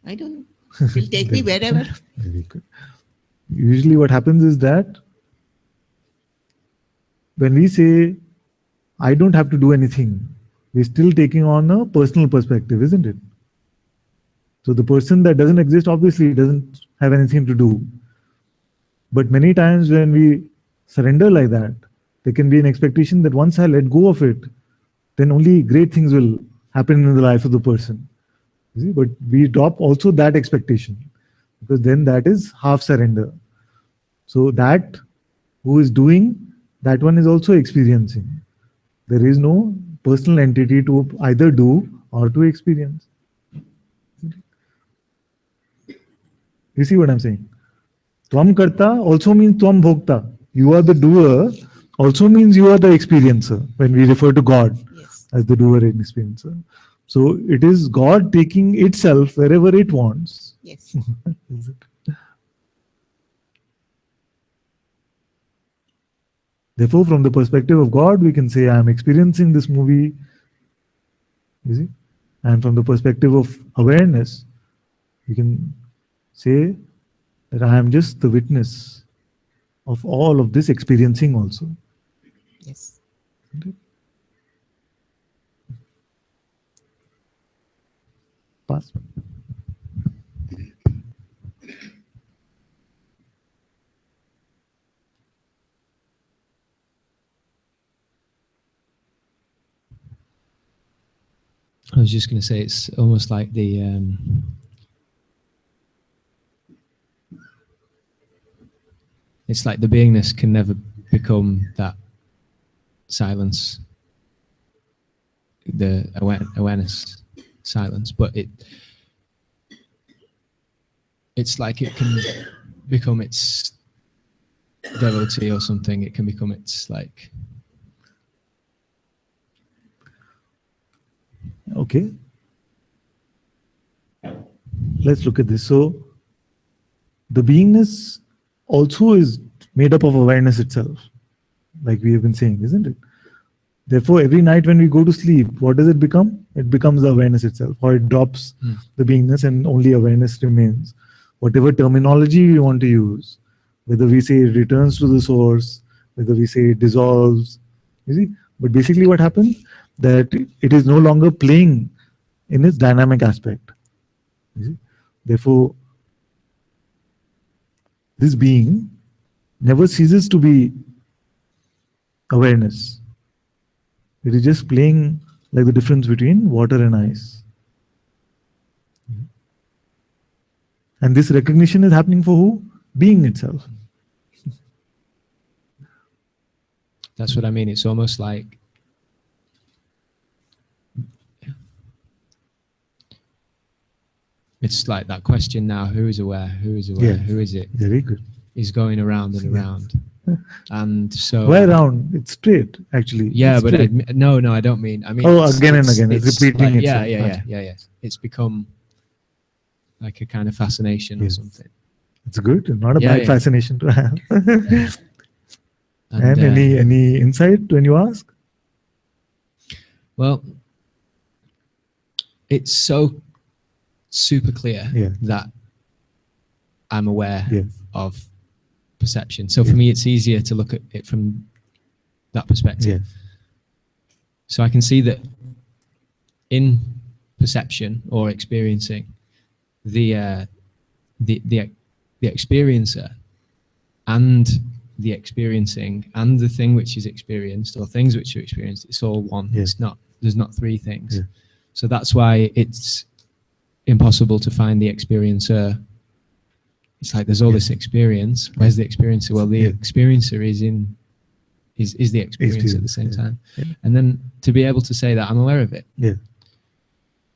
I don't know. It will take me wherever. Very good. Usually what happens is that when we say, I don't have to do anything, we're still taking on a personal perspective, isn't it? So the person that doesn't exist obviously doesn't have anything to do. But many times when we surrender like that, there can be an expectation that once I let go of it, then only great things will happen in the life of the person. You see? But we drop also that expectation, because then that is half surrender. So that who is doing, that one is also experiencing. There is no personal entity to either do or to experience. You see what I'm saying? Tvam karta also means tvam bhokta. You are the doer also means you are the experiencer when we refer to God as the doer and experiencer. So it is God taking itself wherever it wants. Yes. Is it? Therefore, from the perspective of God, we can say, I am experiencing this movie. You see? And from the perspective of awareness, we can say that I am just the witness of all of this experiencing also. Yes. Pass. I was just going to say it's almost like it's like the beingness can never become that silence, the awareness silence, but it's like it can become its devotee or something. It can become its like. Okay. Let's look at this. So, the beingness also is made up of awareness itself, like we have been saying, isn't it? Therefore, every night when we go to sleep, what does it become? It becomes the awareness itself, or it drops the beingness and only awareness remains. Whatever terminology we want to use, whether we say it returns to the source, whether we say it dissolves, you see? But basically what happens, that it is no longer playing in its dynamic aspect. You see? Therefore, this being never ceases to be awareness. It is just playing like the difference between water and ice. And this recognition is happening for who? Being itself. That's what I mean. It's almost like it's like that question now: who is aware? Who is aware? Yes. Who is it? Very good. Is going around and around, and so Why around? It's straight, actually. yeah, It's but straight. no, I don't mean. I mean, Oh, again and again. It's repeating like, itself. yeah. It's become like a kind of fascination or Yes. something. It's good. Not a Yeah, bad fascination to have. And any insight when you ask? Well, it's so super clear Yeah. that I'm aware Yes. of perception. So for me, it's easier to look at it from that perspective. Yes. So I can see that in perception or experiencing, the experiencer and the experiencing and the thing which is experienced or things which are experienced, it's all one. Yes. It's not. There's not three things. Yeah. So that's why it's impossible to find the experiencer. It's like there's all this experience. Where's the experiencer? Well, the experiencer is the experience at the same time. Yeah. And then to be able to say that I'm aware of it. Yeah.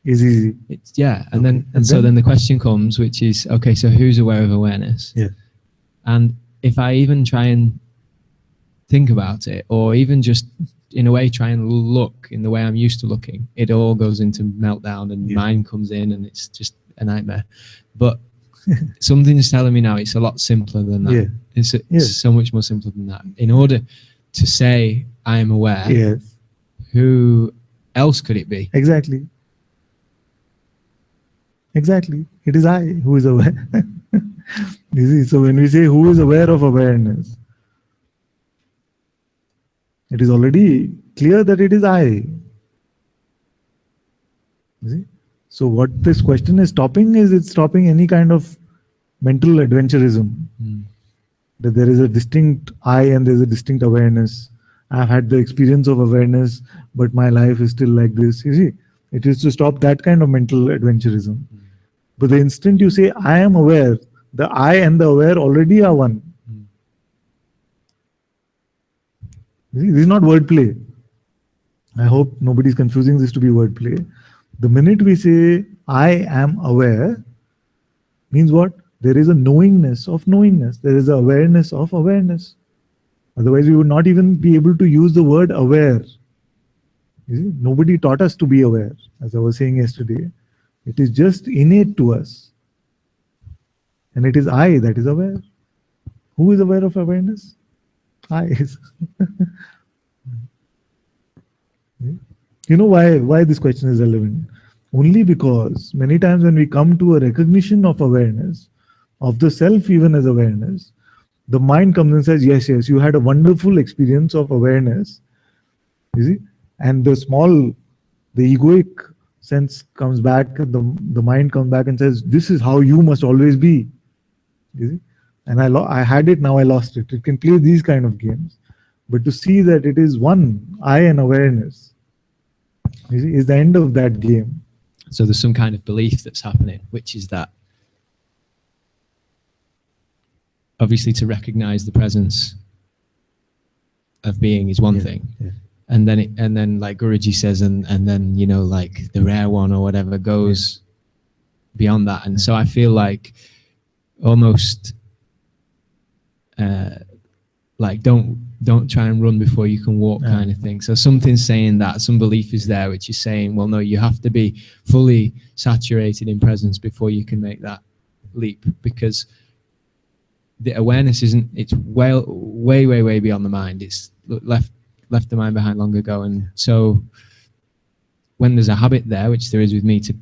Is easy. It's and Okay. then and so then the question comes, which is, okay, so who's aware of awareness? Yeah. And if I even try and think about it, or even just in a way try and look in the way I'm used to looking, it all goes into meltdown and mind comes in and it's just a nightmare. But something is telling me now it's a lot simpler than that. Yeah. It's so much more simple than that. In order to say I am aware, Yes. who else could it be? Exactly. Exactly. It is I who is aware. You see, so when we say who is aware of awareness, it is already clear that it is I. You see? So what this question is stopping is it's stopping any kind of mental adventurism. That there is a distinct I and there is a distinct awareness. I've had the experience of awareness, but my life is still like this. You see, it is to stop that kind of mental adventurism. But the instant you say, I am aware, the I and the aware already are one. You see, this is not wordplay. I hope nobody is confusing this to be wordplay. The minute we say, I am aware, means what? There is a knowingness of knowingness. There is an awareness of awareness. Otherwise, we would not even be able to use the word aware. You see, nobody taught us to be aware, as I was saying yesterday. It is just innate to us. And it is I that is aware. Who is aware of awareness? I is. You know why this question is relevant? Only because many times when we come to a recognition of awareness, of the self even as awareness, the mind comes and says, yes, you had a wonderful experience of awareness. You see? And the egoic sense comes back, the mind comes back and says, this is how you must always be. You see? And I had it, now I lost it. It can play these kind of games. But to see that it is one, I and awareness, you see, is the end of that game. So there's some kind of belief that's happening, which is that obviously to recognize the presence of being is one thing. Yeah. And then like Guruji says, and then, you know, like the rare one or whatever goes beyond that. And so I feel like almost like don't try and run before you can walk kind of thing. So something's saying that, some belief is there which is saying, well, no, you have to be fully saturated in presence before you can make that leap, because the awareness it's way beyond the mind. It's left the mind behind long ago. And so when there's a habit there, which there is with me, to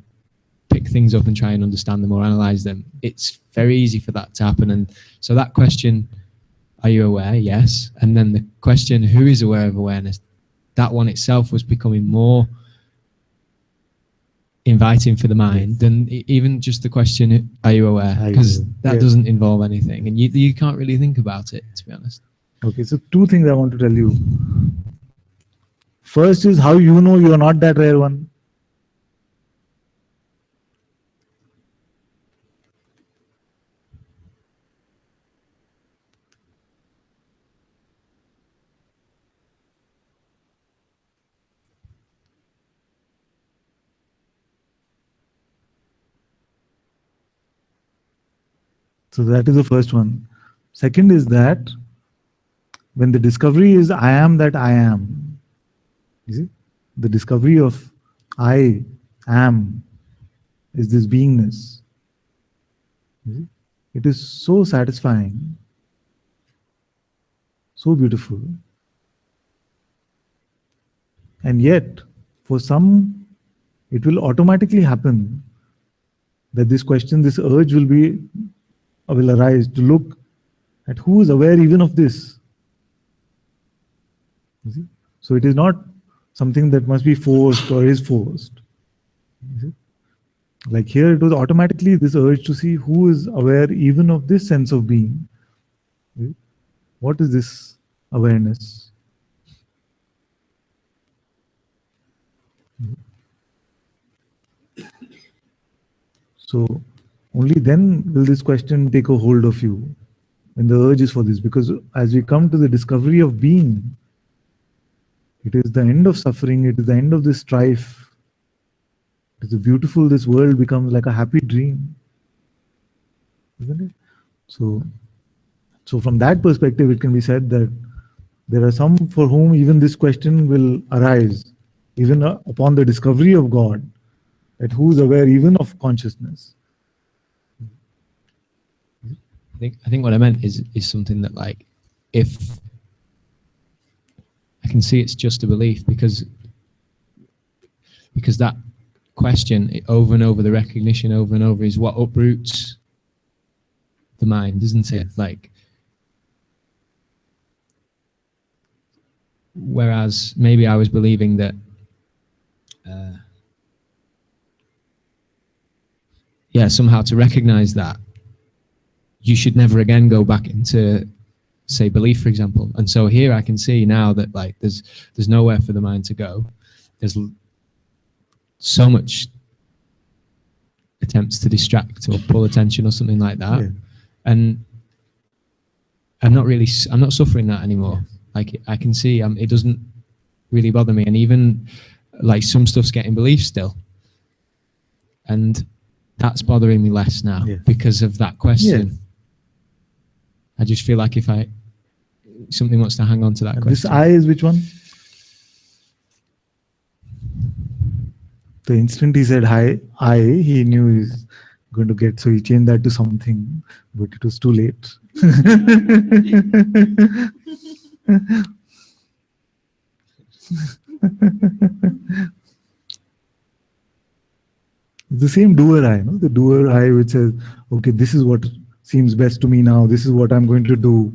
pick things up and try and understand them or analyze them, it's very easy for that to happen. And so that question, are you aware? Yes. And then the question, who is aware of awareness? That one itself was becoming more inviting for the mind than even just the question, are you aware? Because that doesn't involve anything. And you can't really think about it, to be honest. Okay, so two things I want to tell you. First is how you know you are not that rare one. So that is the first one. Second is that when the discovery is I am that I am, you see, the discovery of I am is this beingness. You see? It is so satisfying, So beautiful. And yet, for some, it will automatically happen that this question, this urge will arise to look at who is aware even of this. You see? So it is not something that must be forced or is forced. You see? Like here, it was automatically this urge to see who is aware even of this sense of being. You see? What is this awareness? So only then will this question take a hold of you, when the urge is for this. Because as we come to the discovery of being, it is the end of suffering, it is the end of this strife. It is beautiful, this world becomes like a happy dream. Isn't it? So from that perspective, it can be said that there are some for whom even this question will arise, even upon the discovery of God, that who is aware even of consciousness. I think what I meant is something that, like, if I can see it's just a belief, because that question over and over, the recognition over and over, is what uproots the mind, isn't it? Like, whereas maybe I was believing that somehow to recognize that you should never again go back into, say, belief, for example. And so here I can see now that, like, there's nowhere for the mind to go. There's so much attempts to distract or pull attention or something like that. Yeah. And I'm not suffering that anymore. Like, I can see it doesn't really bother me. And even like some stuff's getting belief still. And that's bothering me less now because of that question. Yeah. I just feel like if something wants to hang on to that question. This I is which one? The instant he said hi, he knew he's going to get, so he changed that to something, but it was too late. It's the same doer I, no? The doer I which says, okay, this is what seems best to me now, this is what I'm going to do.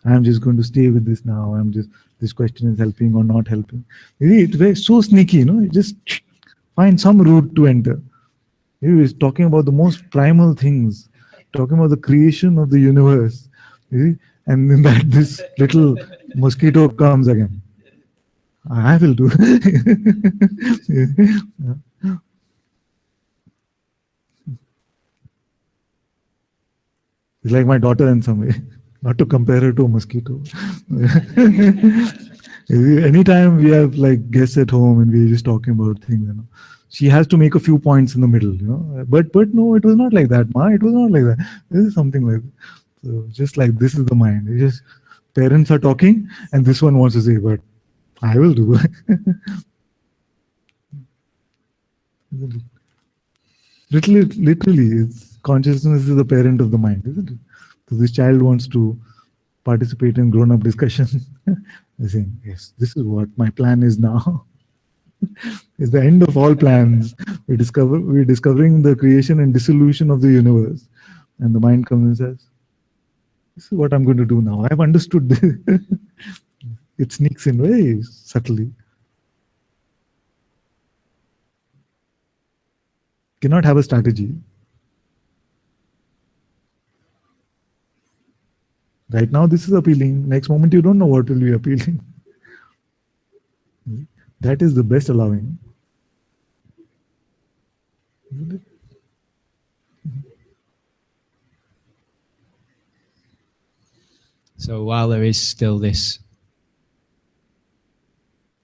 I'm just going to stay with this now. This question is helping or not helping. It's very so sneaky, you just find some route to enter. He is talking about the most primal things, talking about the creation of the universe. You see? And in that, this little mosquito comes again. I will do. It's like my daughter in some way. Not to compare her to a mosquito. Anytime we have like guests at home and we're just talking about things, she has to make a few points in the middle, But no, it was not like that, Ma. It was not like that. This is something like that. So just like this is the mind. It's just parents are talking and this one wants to say, but I will do. Literally, consciousness is the parent of the mind, isn't it? So this child wants to participate in grown-up discussion. They're saying, yes, this is what my plan is now. It's the end of all plans. We're discovering the creation and dissolution of the universe. And the mind comes and says, this is what I'm going to do now. I've understood this. It sneaks in very subtly. Cannot have a strategy. Right now, this is appealing. Next moment, you don't know what will be appealing. That is the best allowing. So while there is still this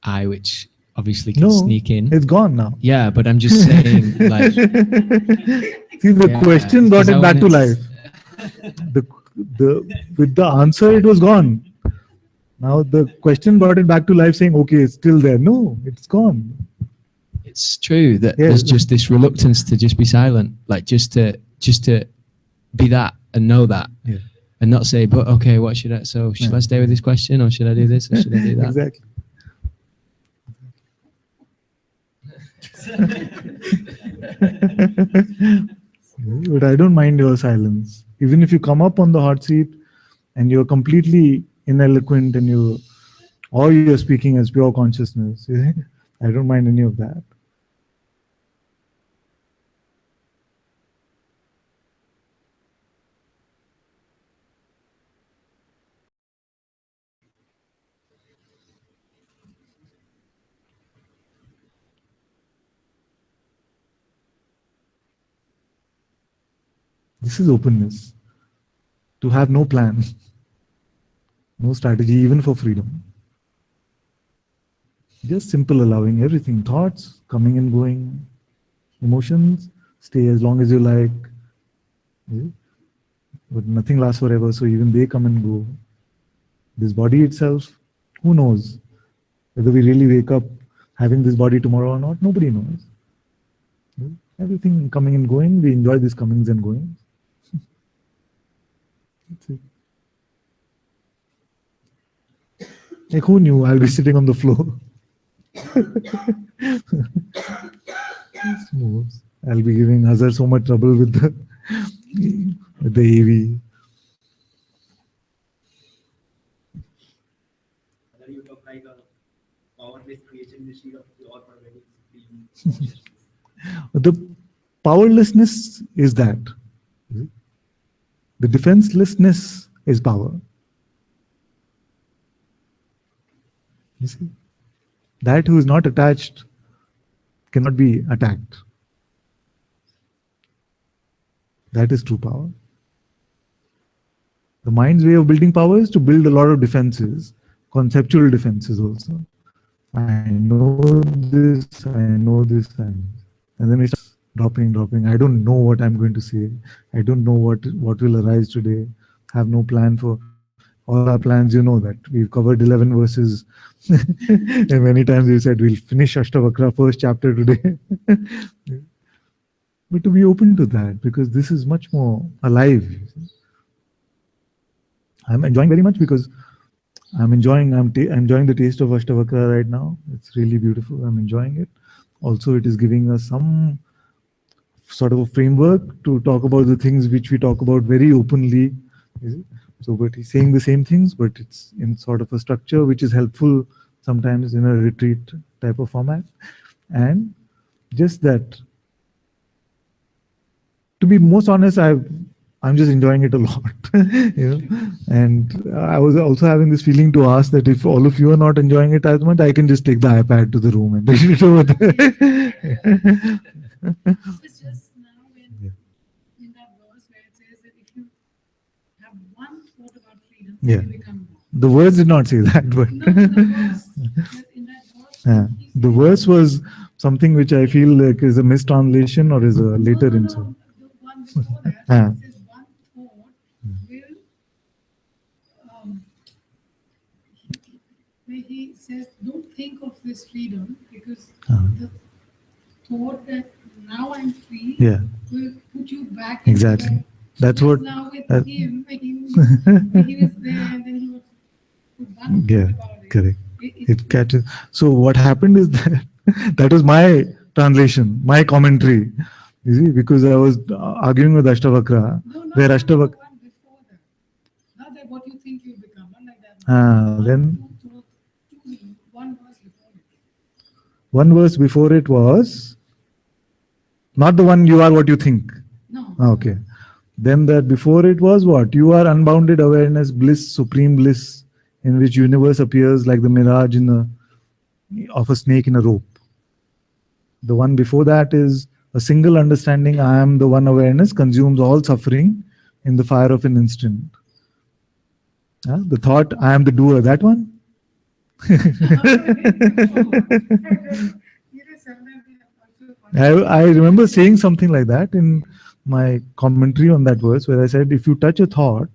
I, which obviously can sneak in. It's gone now. Yeah, but I'm just saying, like... See, the question brought it back to life. With the answer, it was gone. Now the question brought it back to life, saying, okay, it's still there. No, it's gone. It's true that there's just this reluctance to just be silent, like just to be that and know that. Yeah. and not say, but okay, what should I? So should I stay with this question, or should I do this, or should I do that? Exactly. But I don't mind your silence. Even if you come up on the hot seat and you're completely ineloquent and you're speaking as pure consciousness, I don't mind any of that. This is openness. To have no plan, no strategy, even for freedom. Just simple allowing everything. Thoughts coming and going. Emotions stay as long as you like. But nothing lasts forever, so even they come and go. This body itself, who knows? Whether we really wake up having this body tomorrow or not, nobody knows. Everything coming and going, we enjoy these comings and goings. That's it. Like, who knew I'll be sitting on the floor? I'll be giving Hazar so much trouble with the AV. You talk like a powerless creation machine of your pervading. The powerlessness is that. The defenselessness is power. You see? That who is not attached cannot be attacked. That is true power. The mind's way of building power is to build a lot of defenses, conceptual defenses also. I know this, and then we start dropping. I don't know what I'm going to say. I don't know what will arise today. Have no plan for all our plans. You know that we've covered 11 verses, and many times we said we'll finish Ashtavakra first chapter today. But to be open to that, because this is much more alive. I'm enjoying very much because I'm enjoying the taste of Ashtavakra right now. It's really beautiful. I'm enjoying it. Also, it is giving us some sort of a framework to talk about the things which we talk about very openly. So, but he's saying the same things, but it's in sort of a structure which is helpful sometimes in a retreat type of format. And just that, to be most honest, I'm just enjoying it a lot. And I was also having this feeling to ask that if all of you are not enjoying it as much, I can just take the iPad to the room and read it over there. It's just now in that verse where it says that if you have one thought about freedom, you become one. The words did not say that, but No, the verse, in that verse, the verse was something which I feel like is a mistranslation or is a later insert. The one before that, it says one thought will, where he says, don't think of this freedom because the thought that now I'm free will put you back. Exactly. That's what. Now with him, he was there and then he was one thought about it. Correct. It catches. So what happened is that that was my translation, my commentary. You see, because I was arguing with Ashtavakra, where Ashtavakra. One before that. Not that what you think you become, not like that. Then one verse before it. One verse before it was not the one you are what you think. No. Okay. Then that before it was what? You are unbounded awareness, bliss, supreme bliss, in which universe appears like the mirage of a snake in a rope. The one before that is a single understanding, I am the one awareness, consumes all suffering in the fire of an instant. The thought, I am the doer, that one? I remember saying something like that in my commentary on that verse, where I said, if you touch a thought,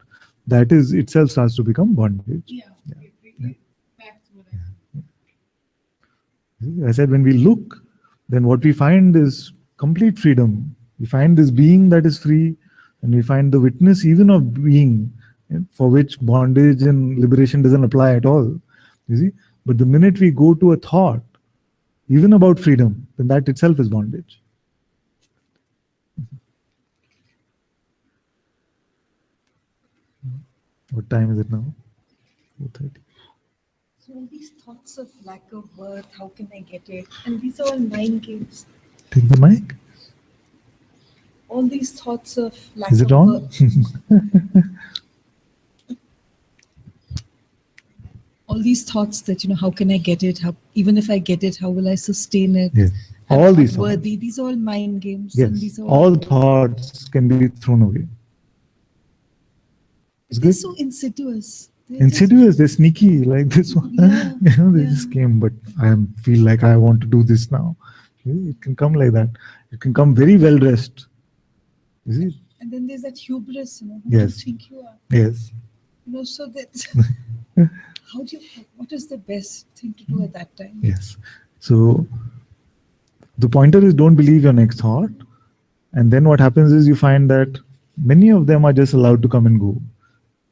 that is itself starts to become bondage. I said, when we look, then what we find is complete freedom. We find this being that is free, and we find the witness even of being for which bondage and liberation doesn't apply at all. You see? But the minute we go to a thought, even about freedom, then that itself is bondage. What time is it now? 4:30. So all these thoughts of lack of worth, how can I get it? And these are all mind games. Take the mic. All these thoughts of lack Is it of on? worth. All these thoughts that, how can I get it? How, even if I get it, how will I sustain it? Yes. I'm All these worthy. These are all mind games. Yes. And these are All thoughts can be thrown away. It's they're good. so insidious. Insidious, they're sneaky like this one. Yeah, They just came, but I feel like I want to do this now. It can come like that. It can come very well dressed. You see? And then there's that hubris, who Yes. do you think you are? Yes. So that what is the best thing to do at that time? Yes. So the pointer is don't believe your next thought. And then what happens is you find that many of them are just allowed to come and go.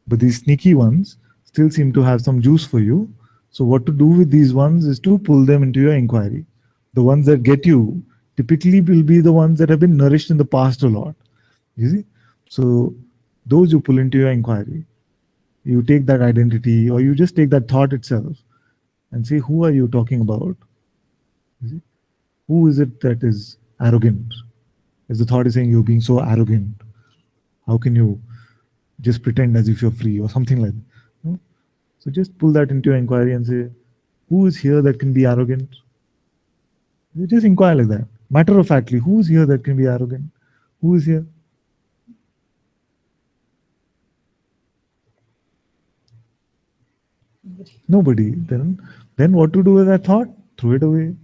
But these sneaky ones still seem to have some juice for you. So what to do with these ones is to pull them into your inquiry. The ones that get you typically will be the ones that have been nourished in the past a lot. You see? So those you pull into your inquiry. You take that identity, or you just take that thought itself and say, who are you talking about? You see? Who is it that is arrogant? If the thought is saying you're being so arrogant, how can you just pretend as if you're free or something like that? No? So just pull that into your inquiry and say, who is here that can be arrogant? You just inquire like that. Matter of factly, who is here that can be arrogant? Who is here? Nobody. Then what to do with that thought? Throw it away.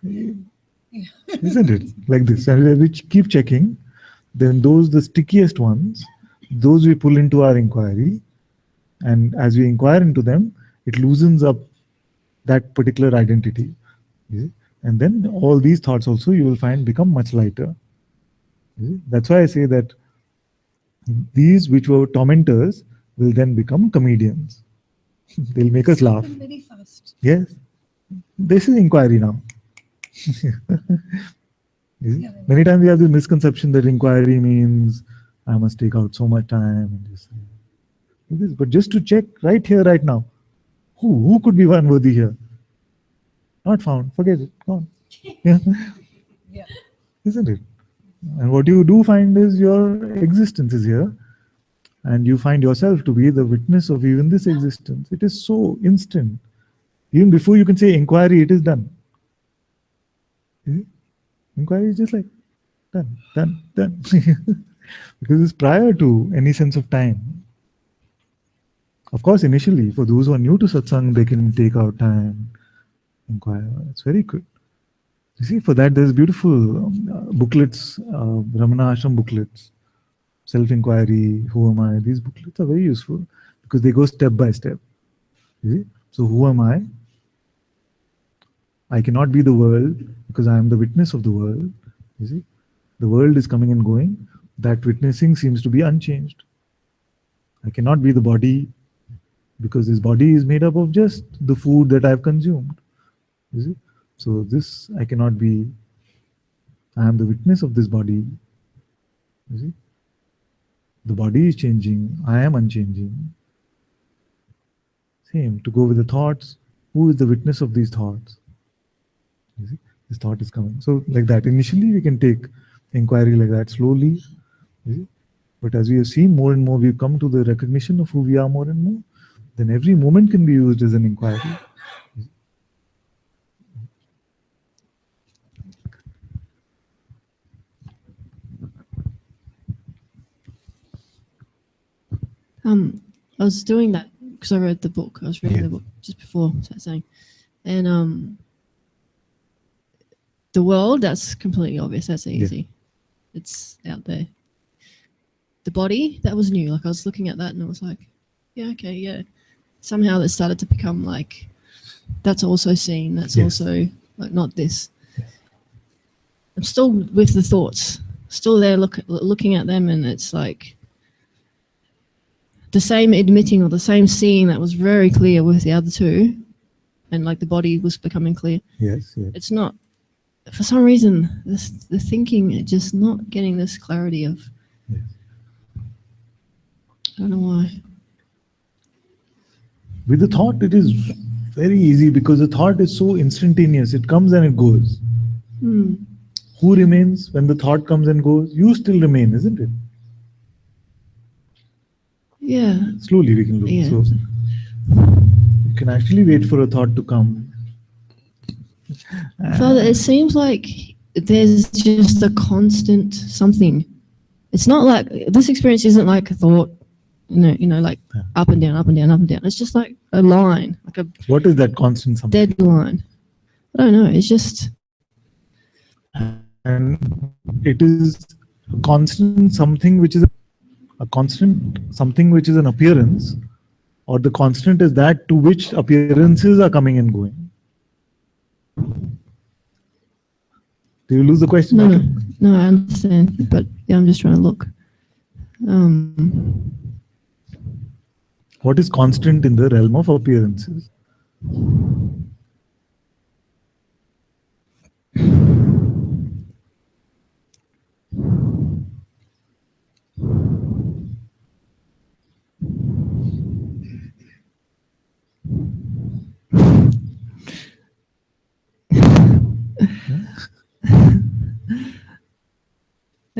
Isn't it? Like this. And we keep checking. Then the stickiest ones, those we pull into our inquiry. And as we inquire into them, it loosens up that particular identity. And then all these thoughts also you will find become much lighter. That's why I say that these which were tormentors will then become comedians. They'll make us laugh. Very fast. Yes. This is inquiry now. Many times we have this misconception that inquiry means I must take out so much time and just this. But just to check right here, right now, who could be one worthy here? Not found. Forget it. Gone. Yeah. Isn't it? And what you do find is your existence is here. And you find yourself to be the witness of even this existence. It is so instant. Even before you can say inquiry, it is done. Inquiry is just like done. Because it's prior to any sense of time. Of course, initially, for those who are new to satsang, they can take out time, inquire. It's very good. You see, for that, there's beautiful booklets, Ramana Ashram booklets. Self-inquiry, who am I? These booklets are very useful because they go step by step. You see? So who am I? I cannot be the world because I am the witness of the world. You see? The world is coming and going. That witnessing seems to be unchanged. I cannot be the body because this body is made up of just the food that I've consumed. You see? So this I cannot be. I am the witness of this body. You see? The body is changing, I am unchanging. Same, to go with the thoughts, who is the witness of these thoughts? You see? This thought is coming. So like that, initially we can take inquiry like that slowly. You see? But as we have seen more and more, we've come to the recognition of who we are more and more. Then every moment can be used as an inquiry. I was doing that because I read the book. I was reading the book just before Satsang. And the world, that's completely obvious. That's easy. It's out there. The body, that was new. Like I was looking at that and I was like, yeah, okay, yeah. Somehow that started to become like, that's also seen. That's also like not this. I'm still with the thoughts, still there looking at them, and it's like, the same admitting or the same seeing that was very clear with the other two, and like the body was becoming clear. Yes, yes. It's not, for some reason, the thinking just not getting this clarity of. Yes. I don't know why. With the thought, it is very easy because the thought is so instantaneous. It comes and it goes. Hmm. Who remains when the thought comes and goes? You still remain, isn't it? Yeah. Slowly we can look. Yeah. So you can actually wait for a thought to come. Father, it seems like there's just a constant something. It's not like this experience isn't like a thought, like up and down, up and down, up and down. It's just like a line, like a What is that constant something? dead line. I don't know. It's just. And it is a constant something which is a constant something which is an appearance, or the constant is that to which appearances are coming and going. Do you lose the question? No, I understand, but yeah, I'm just trying to look. What is constant in the realm of appearances?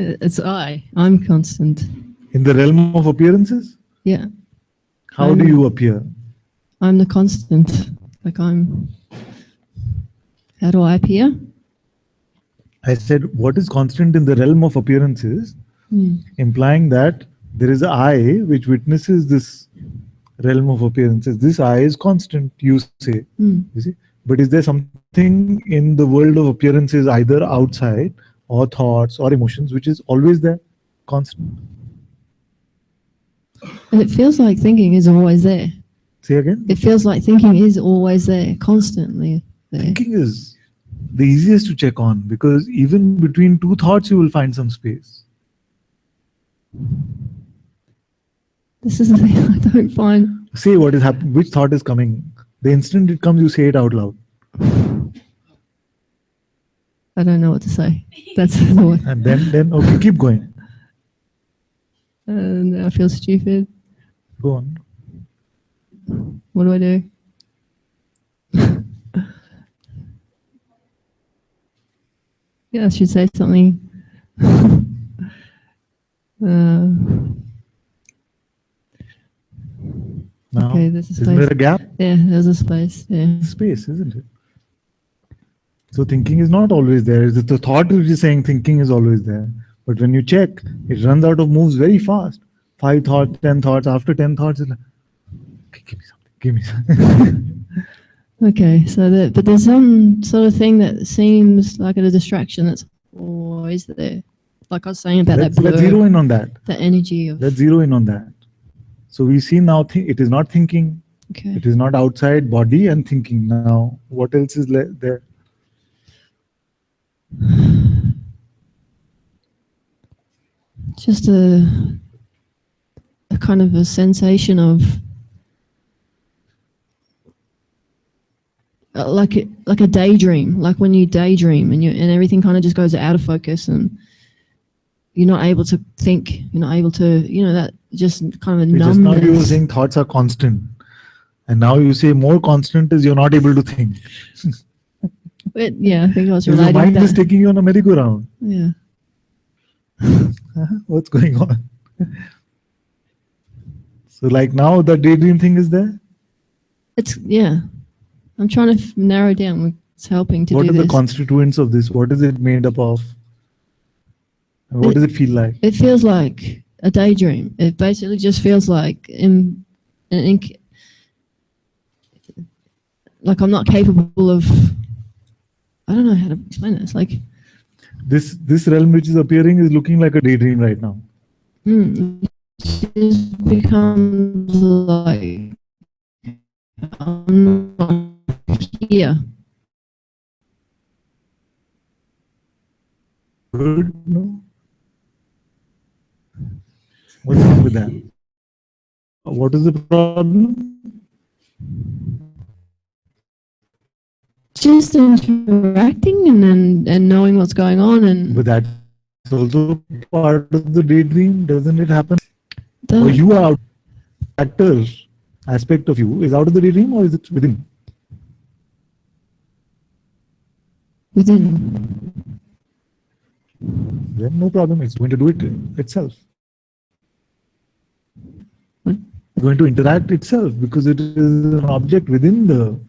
It's I'm constant. In the realm of appearances? Yeah. How do you appear? I'm the constant. Like how do I appear? I said, what is constant in the realm of appearances? Implying that there is an I which witnesses this realm of appearances. This I is constant, you say. You see? But is there something in the world of appearances, either outside or thoughts or emotions, which is always there, constant? It feels like thinking is always there. Say again? It feels like thinking is always there, constantly there. Thinking is the easiest to check on, because even between two thoughts you will find some space. This is the thing I don't find. Say what is happening, which thought is coming. The instant it comes, you say it out loud. I don't know what to say. That's the one. And then okay, keep going. And I feel stupid. Go on. What do I do? Yeah, I should say something. Now, okay, there's a space. Isn't there a gap? Yeah, there's a space. Yeah. Space, isn't it? So thinking is not always there. It's the thought which is saying thinking is always there. But when you check, it runs out of moves very fast. 5 thoughts, 10 thoughts. After 10 thoughts, it's like, okay, give me something. Give me something. Okay, so but there's some sort of thing that seems like a distraction that's always there. Like I was saying about that blur. Let's zero in on that. The energy of. Let's zero in on that. So we see now it is not thinking. Okay. It is not outside body and thinking. Now, what else is there? Just a kind of a sensation of like a daydream, like when you daydream and everything kind of just goes out of focus and you're not able to think, you're not able to, that just kind of a numbness. Just now you were saying thoughts are constant, and now you say more constant is you're not able to think. But yeah, I think I was Your relating mind that. is taking you on a merry-go-round. Yeah. What's going on? So like now the daydream thing is there? Yeah. I'm trying to narrow down what's helping to What do are this. the constituents of this? What is it made up of? And what does it feel like? It feels like a daydream. It basically just feels like like I'm not capable of. I don't know how to explain this. Like this realm which is appearing is looking like a daydream right now. It just becomes like I'm not here. Good, no? What's wrong with that? What is the problem? Just interacting and knowing what's going on and But that's also part of the daydream, doesn't it happen? Or the, you are out, actor aspect of you is out of the daydream, or is it within? within. Then no problem, it's going to do it itself. What? It's going to interact itself because it is an object within the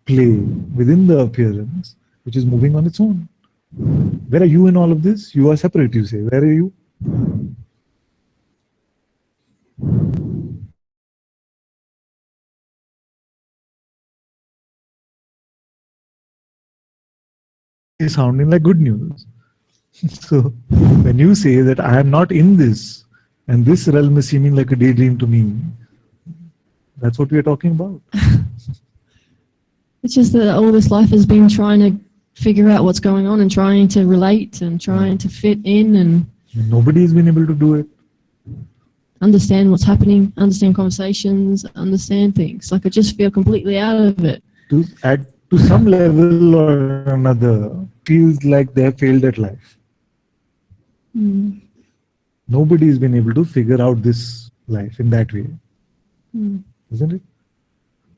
play, within the appearance, which is moving on its own. Where are you in all of this? You are separate, you say. Where are you? Is sounding like good news. So when you say that I am not in this, and this realm is seeming like a daydream to me, that's what we are talking about. It's just that all this life has been trying to figure out what's going on and trying to relate and trying to fit in and Nobody has been able to do it. understand what's happening, understand conversations, understand things. Like I just feel completely out of it. To some level or another, feels like they have failed at life. Mm. Nobody has been able to figure out this life in that way, isn't it?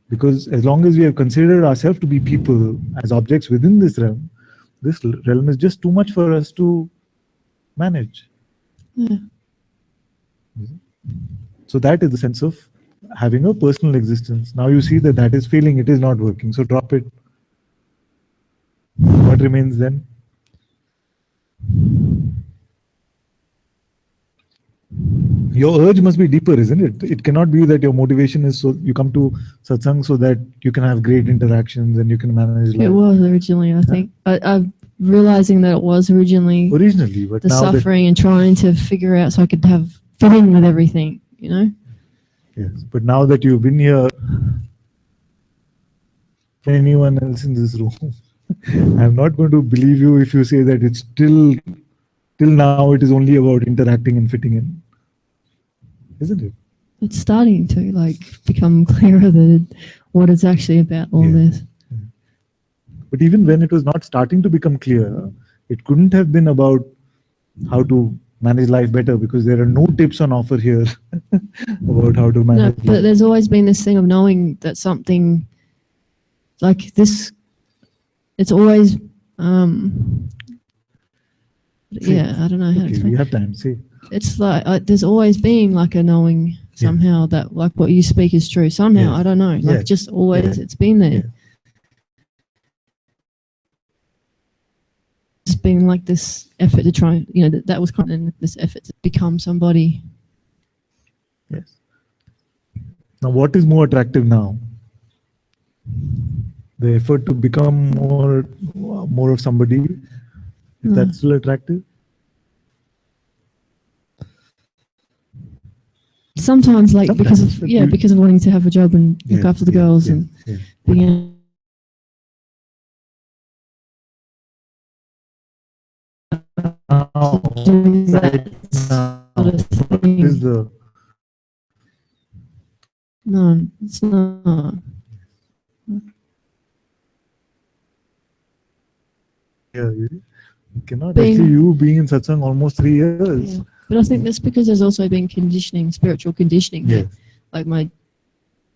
Because as long as we have considered ourselves to be people as objects within this realm is just too much for us to manage. Yeah. So that is the sense of having a personal existence. Now you see that that is failing, it is not working, so drop it. What remains then? Your urge must be deeper, isn't it? It cannot be that your motivation is so you come to satsang so that you can have great interactions and you can manage life. It was originally, I think. I'm realizing that it was originally But the now suffering and trying to figure out so I could fit in with everything, you know? Yes, but now that you've been here, anyone else in this room, I'm not going to believe you if you say that it's till now it is only about interacting and fitting in, isn't it? It's starting to like become clearer that what it's actually about all this. But even when it was not starting to become clear, it couldn't have been about how to manage life better because there are no tips on offer here about how to No, manage but life. there's always been this thing of knowing that something like this, it's always, yeah, I don't know how to explain. We have time, see. It's like there's always been like a knowing somehow that like what you speak is true. Somehow, I don't know, like just always it's been there. It's been like this effort to try, you know, that was kind of this effort to become somebody. Yes. Now, what is more attractive now? The effort to become more of somebody. Is that still attractive? Sometimes, like because of wanting to have a job and look after the girls and being doing that sort of thing. Is the No, it's not. you cannot actually you being in satsang almost 3 years. Yeah. But I think that's because there's also been conditioning, spiritual conditioning. Yes. Like my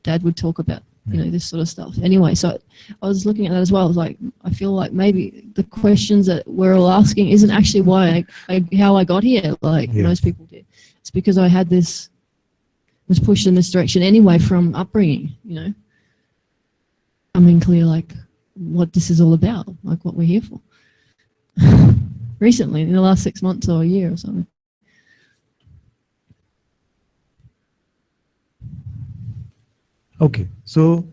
dad would talk about, you know, this sort of stuff. Anyway, so I was looking at that as well. I was like, I feel like maybe the questions that we're all asking isn't actually why how I got here, like most people did. It's because I had was pushed in this direction anyway from upbringing, you know. Coming clear, like, what this is all about, like what we're here for. Recently, in the last 6 months or a year or something. Okay, so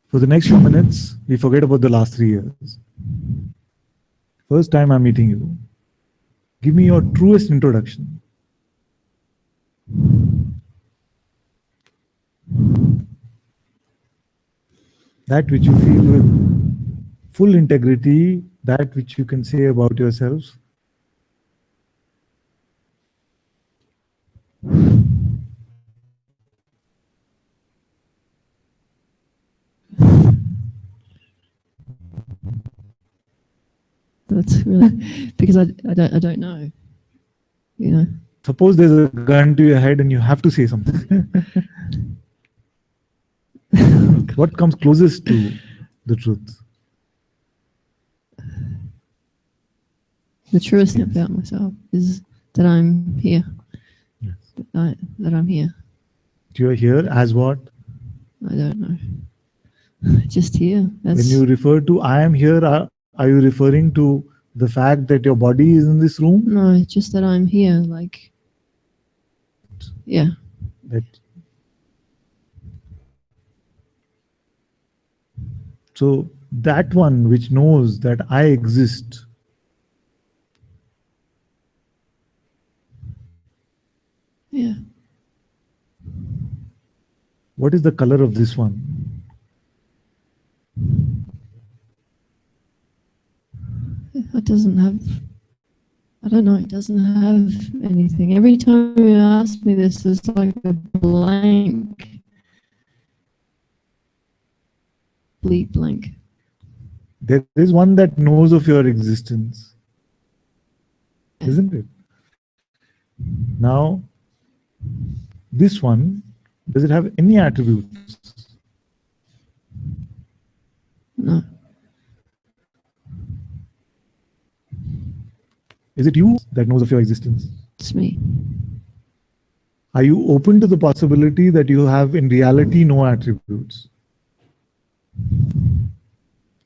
for the next few minutes, we forget about the last 3 years. First time I'm meeting you. Give me your truest introduction. That which you feel with full integrity, that which you can say about yourself. That's really because I don't know. You know. Suppose there's a gun to your head and you have to say something. What comes closest to the truth? The truest thing about myself is that I'm here. Yes. That I'm here. You are here as what? I don't know. Just here. That's, When you refer to I am here, are you referring to the fact that your body is in this room? no, just that I'm here. Like, yeah. That so that one which knows that I exist, Yeah. what is the color of this one? It doesn't have. I don't know. It doesn't have anything. Every time you ask me this, it's like a blank. Complete blank. There is one that knows of your existence, isn't it? Now, this one, does it have any attributes? No. Is it you that knows of your existence? It's me. Are you open to the possibility that you have in reality no attributes?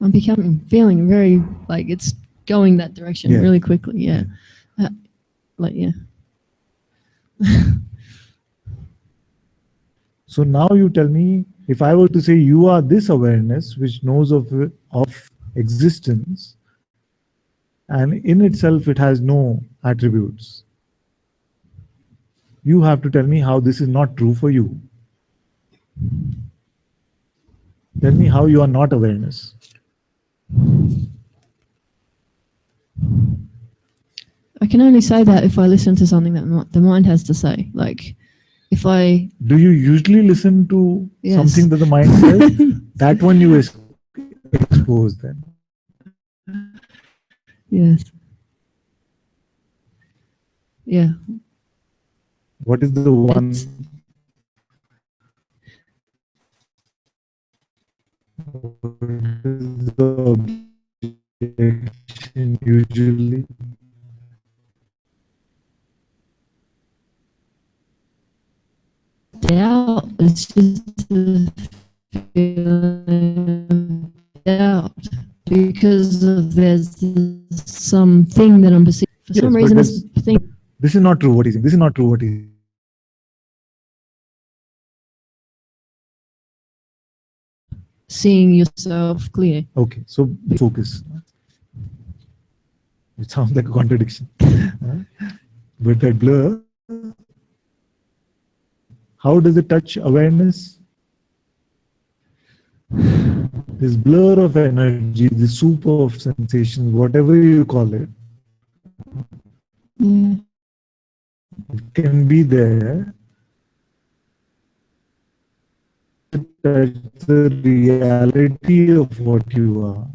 I'm feeling very like it's going that direction Yeah. really quickly. Yeah. Like, yeah. So now you tell me, if I were to say you are this awareness which knows of existence, and in itself it has no attributes, you have to tell me how this is not true for you. Tell me how you are not awareness. I can only say that if I listen to something that the mind has to say. Like, if I... Do you usually listen to Yes. something that the mind says? That one you expose then. Yes. Yeah. What is the one? What is the objection usually? Doubt. It's just a feeling of doubt because of there's something that I'm perceiving. For Yes, some but reason, this thing. This is not true what he's saying. This is not true what he's Seeing yourself clear. Okay, so focus. It sounds like a contradiction. But that blur, how does it touch awareness? This blur of energy, the soup of sensations, whatever you call it, Yeah. it can be there. To touch the reality of what you are.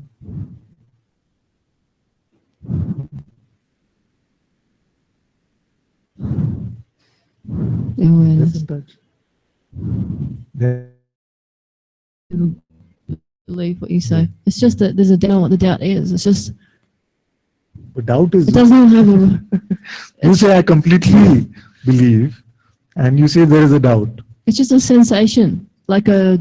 The awareness. Doesn't touch. Then Believe what you say. It's just that there's a doubt what the doubt is. It's just. but doubt is. It doesn't have a. You say I completely believe, and you say there is a doubt. It's just a sensation, like a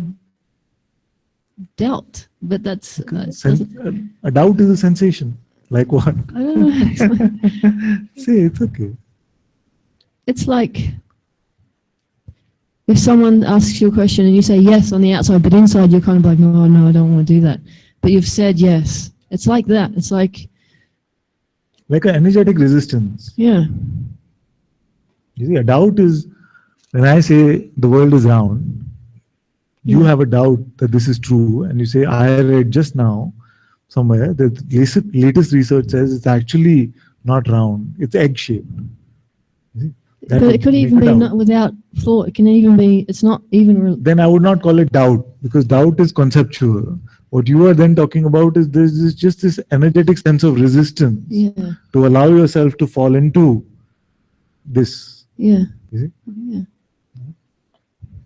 doubt, but that's. A doubt is a sensation. Like what? I don't know how to explain. Say it's okay. It's like if someone asks you a question and you say yes on the outside, but inside you're kind of like, no, I don't want to do that. But you've said yes. It's like that. It's like an energetic resistance. Yeah. You see, a doubt is when I say the world is round, you have a doubt that this is true, and you say, I read just now somewhere that the latest research says it's actually not round, it's egg-shaped. But it could even be not without thought. It can even be, it's not even. Then I would not call it doubt, because doubt is conceptual. What you are then talking about is there's just this energetic sense of resistance Yeah. to allow yourself to fall into this. Yeah. Is it? Yeah.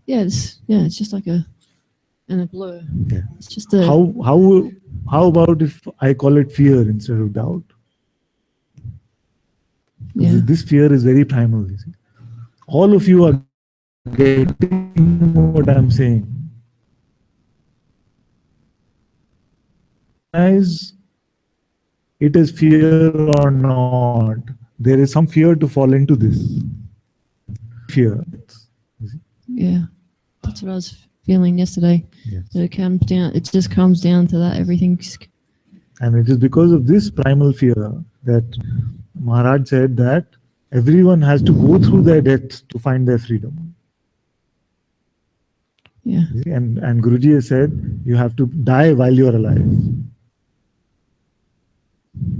Yeah. It's just like a blur. Yeah. It's just a. How about if I call it fear instead of doubt? Yeah. This fear is very primal. You see. All of you are getting what I'm saying. As it is fear or not, there is some fear to fall into this. Fear. Yeah. That's what I was feeling yesterday. Yes. That it comes down. It just comes down to that. Everything's. And it is because of this primal fear that Maharaj said that everyone has to go through their death to find their freedom. Yeah. And Guruji has said you have to die while you are alive.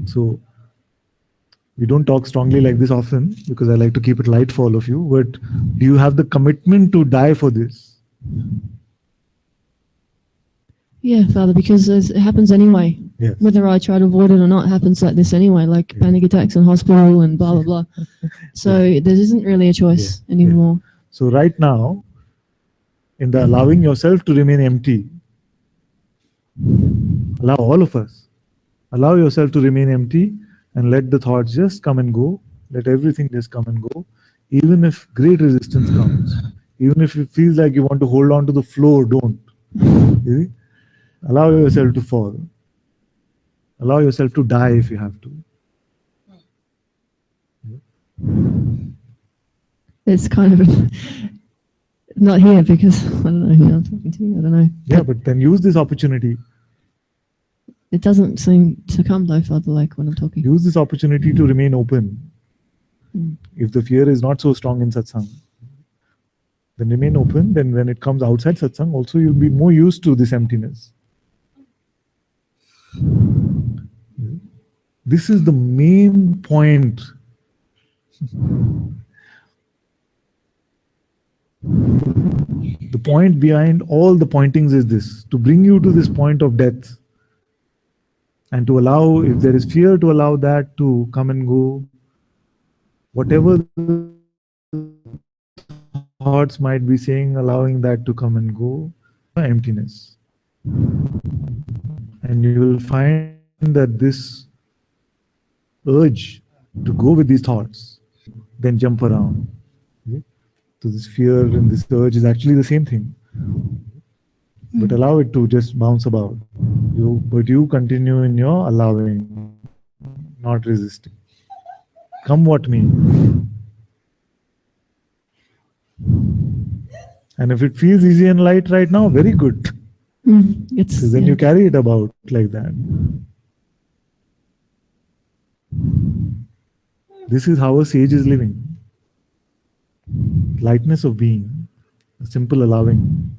So we don't talk strongly like this often because I like to keep it light for all of you. But do you have the commitment to die for this? Yeah, Father, because it happens anyway. Yes. Whether I try to avoid it or not, it happens like this anyway, like panic attacks in hospital and blah, blah, blah. So there isn't really a choice anymore. So right now, in the allowing yourself to remain empty, allow all of us, allow yourself to remain empty and let the thoughts just come and go. Let everything just come and go. Even if great resistance comes, even if it feels like you want to hold on to the floor, don't. You see? Allow yourself to fall. Allow yourself to die if you have to. It's kind of not here because I don't know who I'm talking to. I don't know. Yeah, but then use this opportunity. It doesn't seem to come though, Father, like when I'm talking. Use this opportunity to remain open. Mm. If the fear is not so strong in satsang, then remain open. Then when it comes outside satsang, also you'll be more used to this emptiness. This is the main point. The point behind all the pointings is this, to bring you to this point of death and to allow, if there is fear, to allow that to come and go. Whatever the thoughts might be saying, allowing that to come and go, emptiness. And you will find that this urge to go with these thoughts, then jump around. Okay? So this fear and this urge is actually the same thing. But allow it to just bounce about. But you continue in your allowing, not resisting. Come what may. And if it feels easy and light right now, very good. Because then you carry it about like that. This is how a sage is living. Lightness of being, a simple allowing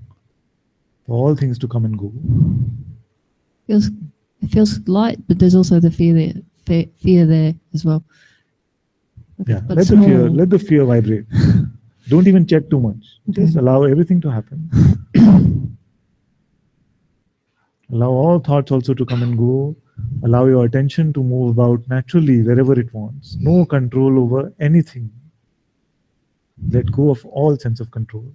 for all things to come and go. It feels light, but there's also the fear there as well. Yeah, But let the fear vibrate. Don't even check too much. Just allow everything to happen. Allow all thoughts also to come and go. Allow your attention to move about naturally wherever it wants. No control over anything. Let go of all sense of control.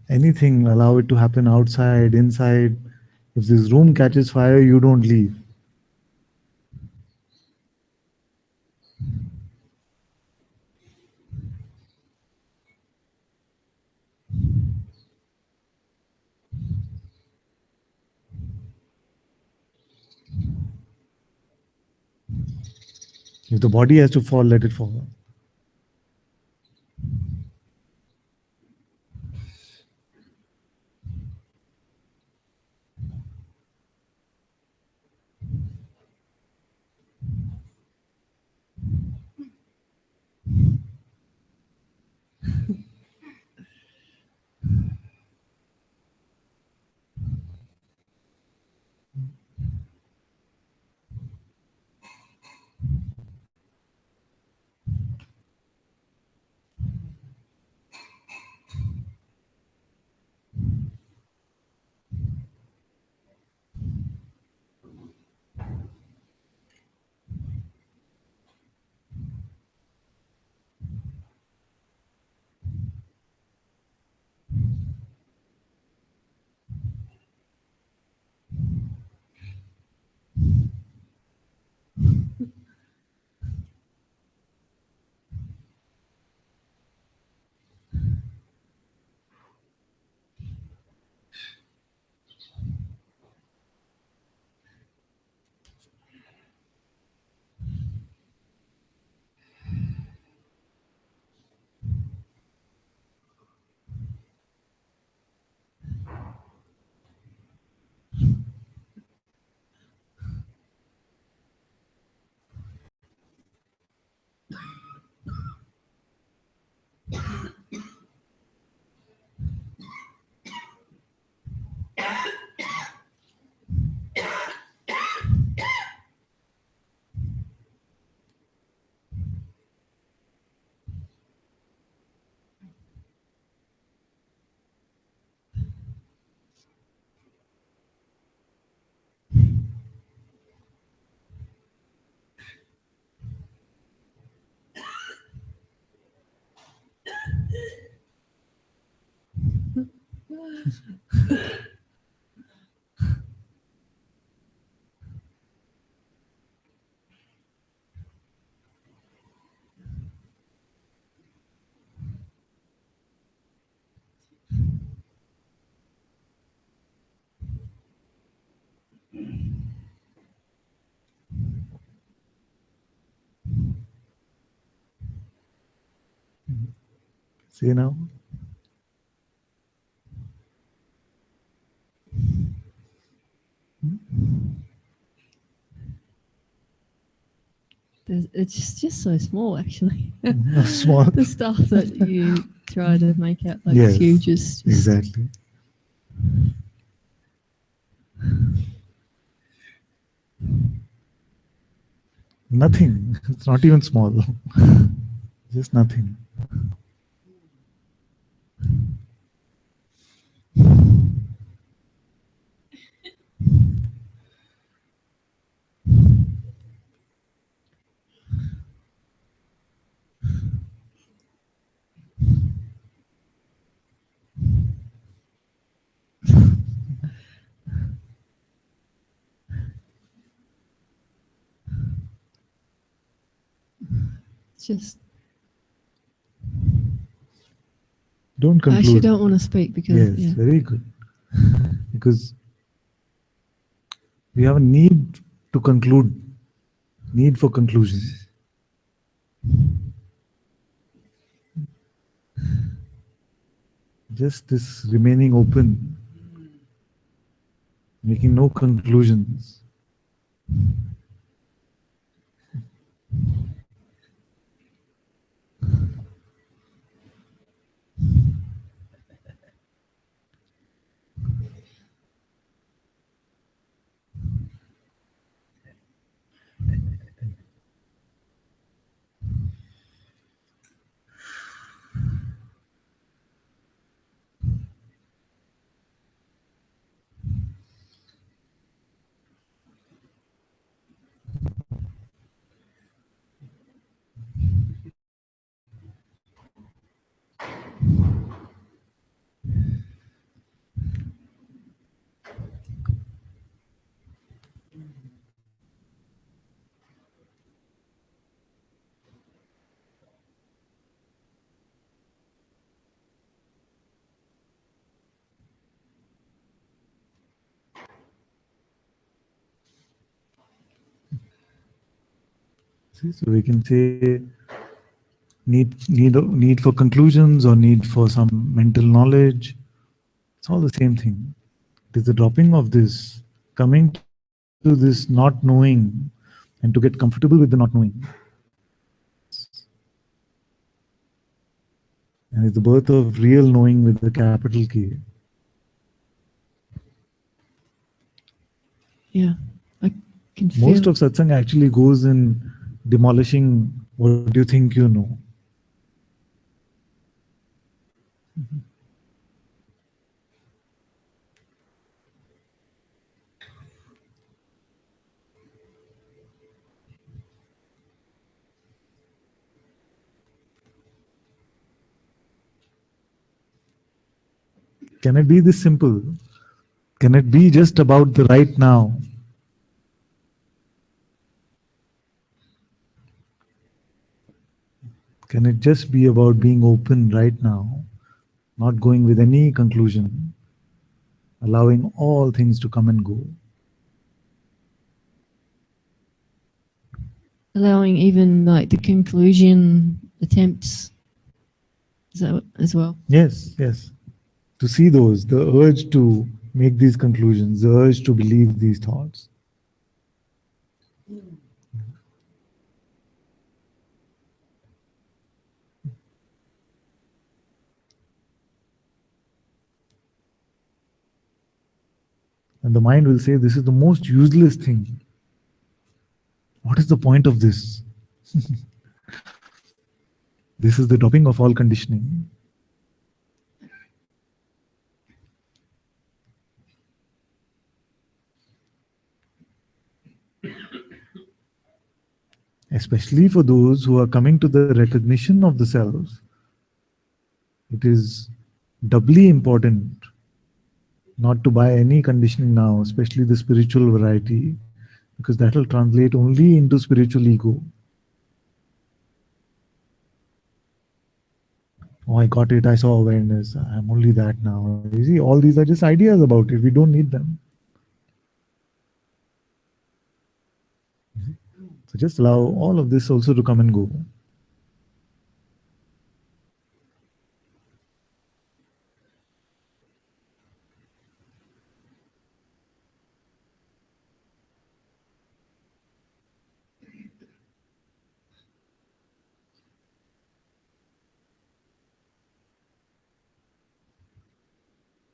anything, allow it to happen outside, inside. If this room catches fire, you don't leave. If the body has to fall, let it fall. See now? It's just so small, actually. Small. The stuff that you try to make out like Yes, huge is just exactly. Nothing. It's not even small. Just nothing. just. Don't conclude. I actually don't want to speak because Yes, yeah. very good. Because we have a need to conclude, need for conclusion. Just this remaining open, making no conclusions. See, so we can say need for conclusions or need for some mental knowledge. It's all the same thing. It is the dropping of this, coming to this not knowing, and to get comfortable with the not knowing. And it's the birth of real knowing with the capital K. Yeah, I can feel. Most of satsang actually goes in demolishing what you think you know. Can it be this simple? Can it be just about the right now? Can it just be about being open right now, not going with any conclusion, allowing all things to come and go? Allowing even like the conclusion attempts as well. Yes, yes. To see those, the urge to make these conclusions, the urge to believe these thoughts. And the mind will say, this is the most useless thing. What is the point of this? This is the dropping of all conditioning. Especially for those who are coming to the recognition of the self, it is doubly important not to buy any conditioning now, especially the spiritual variety, because that will translate only into spiritual ego. Oh, I got it, I saw awareness, I'm only that now. You see, all these are just ideas about it, we don't need them. So just allow all of this also to come and go.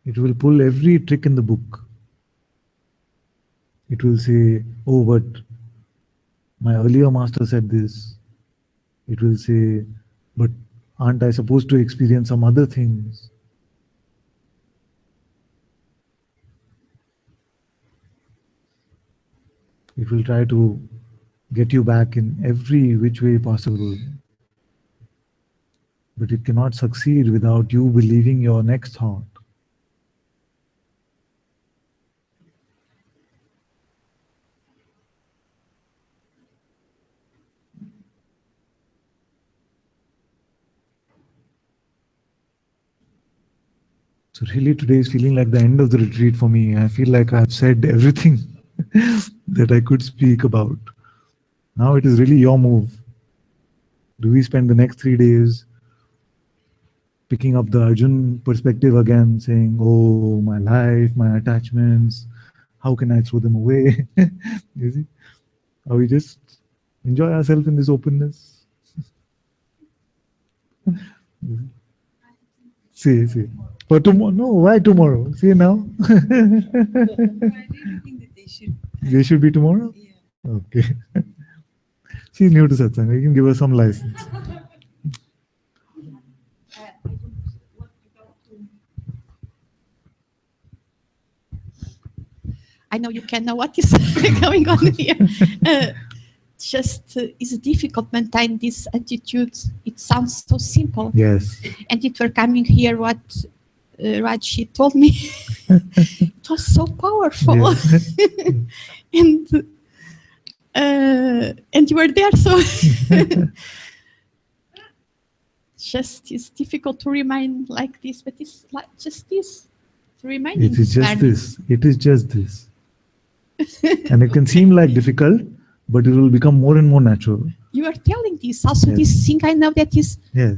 It will pull every trick in the book. It will say, oh, but my earlier master said this. It will say, but aren't I supposed to experience some other things? It will try to get you back in every which way possible. But it cannot succeed without you believing your next thought. So really today is feeling like the end of the retreat for me. I feel like I've said everything that I could speak about. Now it is really your move. Do we spend the next 3 days picking up the Arjun perspective again, saying, oh, my life, my attachments, how can I throw them away? You see? Or we just enjoy ourselves in this openness? See. For tomorrow? No, why tomorrow? See now? They should be tomorrow? Yeah. Okay. She's new to Satsang. You can give her some license. I know you can know what is going on here. It's difficult to maintain this attitude. It sounds so simple. Yes. And it were coming here what Rajshi told me. It was so powerful. Yes. and you were there, so it's difficult to remain like this, but it's like just this. To remain. It is just this. It is just this. And it can seem like difficult, but it will become more and more natural. you are telling this. Also, Yes. this thing I know that is Yes.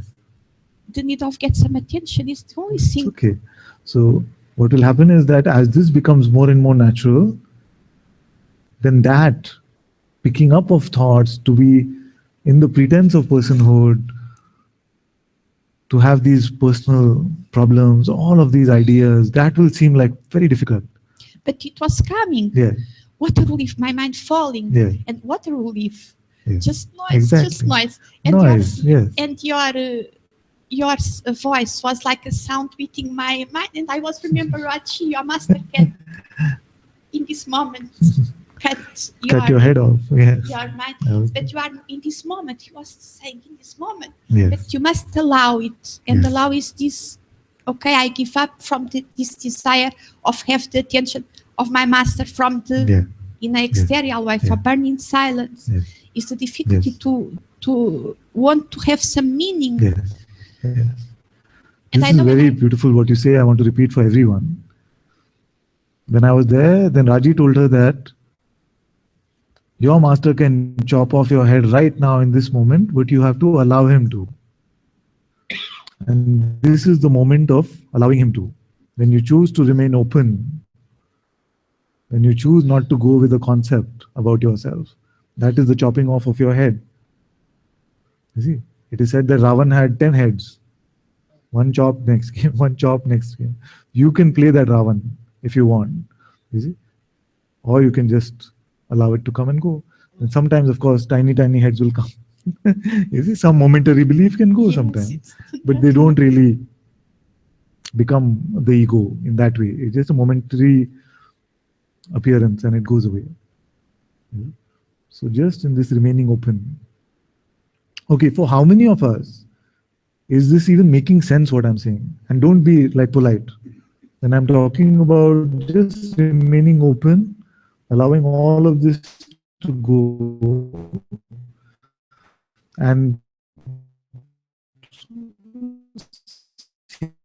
the need of get some attention is the only thing. Okay. So what will happen is that as this becomes more and more natural, then that picking up of thoughts to be in the pretense of personhood, to have these personal problems, all of these ideas, that will seem like very difficult. But it was coming. Yeah. Water will leave, my mind falling, Yeah. and water will leave. Yeah. Just noise, Exactly. just noise. And Noise, yes. Your voice was like a sound beating my mind, and I was remember Rachi, your master can in this moment cut Your head off. Yes. your mind. Okay. But you are in this moment. He was saying in this moment. Yes. But you must allow it, and Yes. allow is this. Okay, I give up from this desire of have the attention of my master from the Yeah. in an exterior way for burning silence. Yes. Is the difficulty Yes. to want to have some meaning. Yes. Yes. And This I is know when very beautiful what you say. I want to repeat for everyone. When I was there, then Raji told her that your master can chop off your head right now in this moment, but you have to allow him to. And this is the moment of allowing him to. When you choose to remain open, when you choose not to go with a concept about yourself, that is the chopping off of your head. You see, it is said that Ravan had 10 heads. One chop next game, one chop next game. You can play that Ravan if you want. You see? Or you can just allow it to come and go. And sometimes, of course, tiny heads will come. You see, some momentary belief can go sometimes, but they don't really become the ego in that way. It's just a momentary appearance and it goes away. So just in this remaining open. Okay, for how many of us is this even making sense what I'm saying? And don't be like polite. When I'm talking about just remaining open, allowing all of this to go, and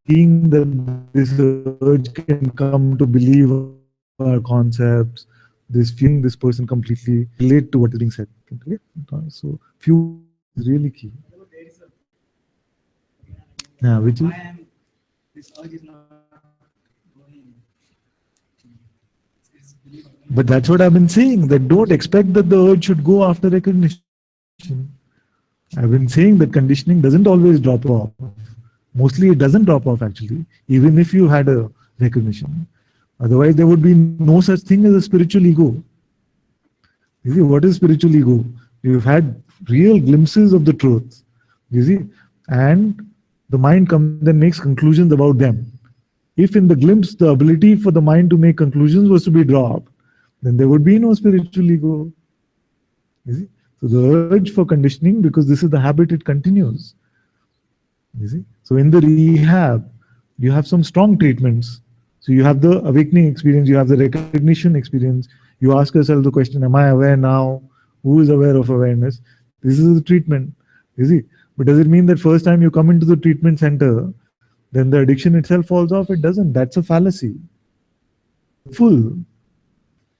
seeing that this urge can come to believe our concepts, this feeling this person completely relate to what is being said. So few is really key. Yeah, which is This urge is not going. but that's what I've been saying, that don't expect that the urge should go after recognition. I've been saying that conditioning doesn't always drop off. Mostly it doesn't drop off actually, even if you had a recognition. Otherwise there would be no such thing as a spiritual ego. You see, what is spiritual ego? You've had real glimpses of the truth, you see, and the mind comes and makes conclusions about them. If in the glimpse the ability for the mind to make conclusions was to be dropped, then there would be no spiritual ego. You see? So the urge for conditioning, because this is the habit, it continues. You see? So in the rehab, you have some strong treatments. So you have the awakening experience, you have the recognition experience. You ask yourself the question, am I aware now? Who is aware of awareness? This is the treatment. You see? But does it mean that first time you come into the treatment center, then the addiction itself falls off? It doesn't. That's a fallacy. Full.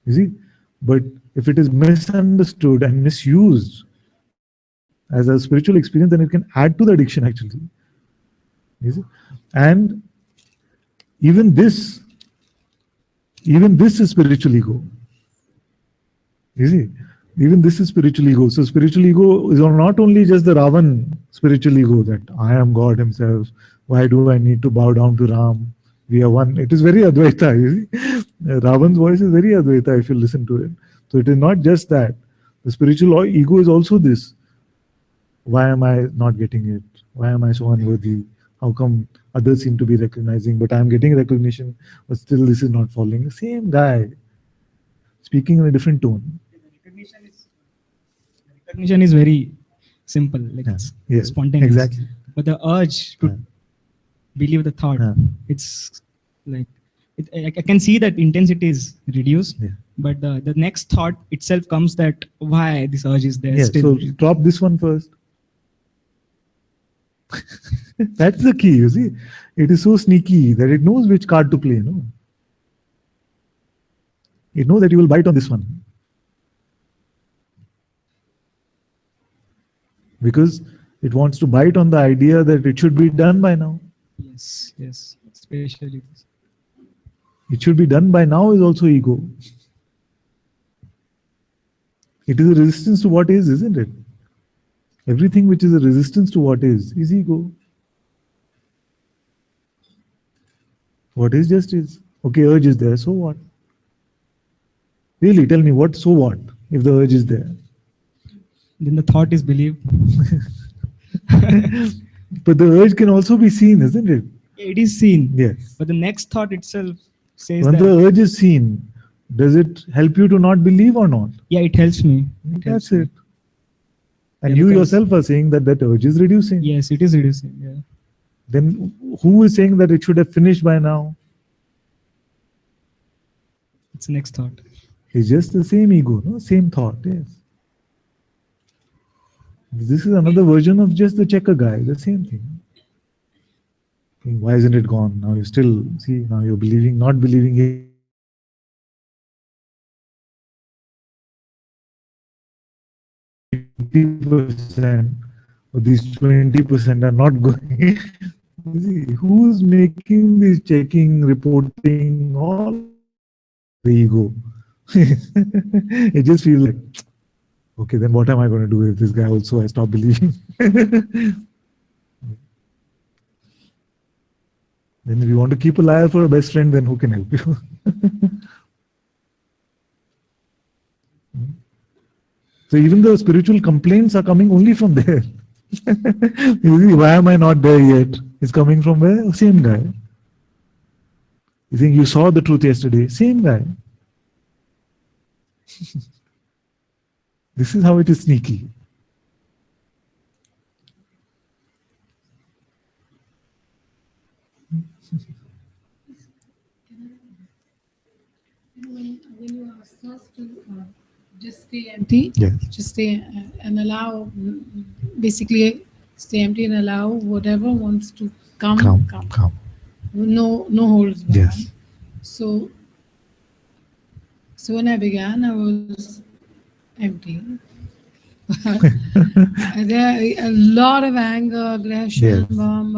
You see? But if it is misunderstood and misused as a spiritual experience, then it can add to the addiction actually. You see? And even this is spiritual ego. You see? Even this is spiritual ego. So spiritual ego is not only just the Ravan spiritual ego that I am God himself. Why do I need to bow down to Ram? We are one. It is very Advaita. You see? Ravan's voice is very Advaita if you listen to it. So it is not just that. The spiritual ego is also this. Why am I not getting it? Why am I so unworthy? How come others seem to be recognizing, but I'm getting recognition, but still this is not falling? The same guy, speaking in a different tone. Recognition is very simple, like it's spontaneous. Exactly. But the urge to believe the thought, it's like I can see that intensity is reduced, but the next thought itself comes that why this urge is there still. So drop this one first. That's the key, you see. It is so sneaky that it knows which card to play. No, it knows that you will bite on this one. Because it wants to bite on the idea that it should be done by now. Yes, yes, especially this. It should be done by now is also ego. It is a resistance to what is, isn't it? Everything which is a resistance to what is ego. What is just is. Okay, urge is there, so what? Really, tell me what, so what, if the urge is there? Then the thought is belief. But the urge can also be seen, isn't it? It is seen. Yes. But the next thought itself says When that. the urge is seen, does it help you to not believe or not? Yeah, it helps me. That's it. And Yeah, you because- yourself are saying that that urge is reducing. Yes, it is reducing. Yeah. Then who is saying that it should have finished by now? It's the next thought. It's just the same ego, no? Same thought, yes. This is another version of just the checker guy, the same thing. Why isn't it gone? Now you still, see, now you're believing, not believing it. Or these 20% are not going. See, who's making this checking, reporting, all the ego? It just feels like, okay, then what am I going to do if this guy also I stop believing? Then if you want to keep a liar for a best friend, then who can help you? So even the spiritual complaints are coming only from there. You see, why am I not there yet? It's coming from where? Same guy. You think you saw the truth yesterday? Same guy. This is how it is sneaky. When you asked us to just stay empty, Yes. just stay and allow, basically stay empty and allow whatever wants to come. Come. No holds barred. Yes. So when I began, I was empty. There a lot of anger, aggression, Yes. bum.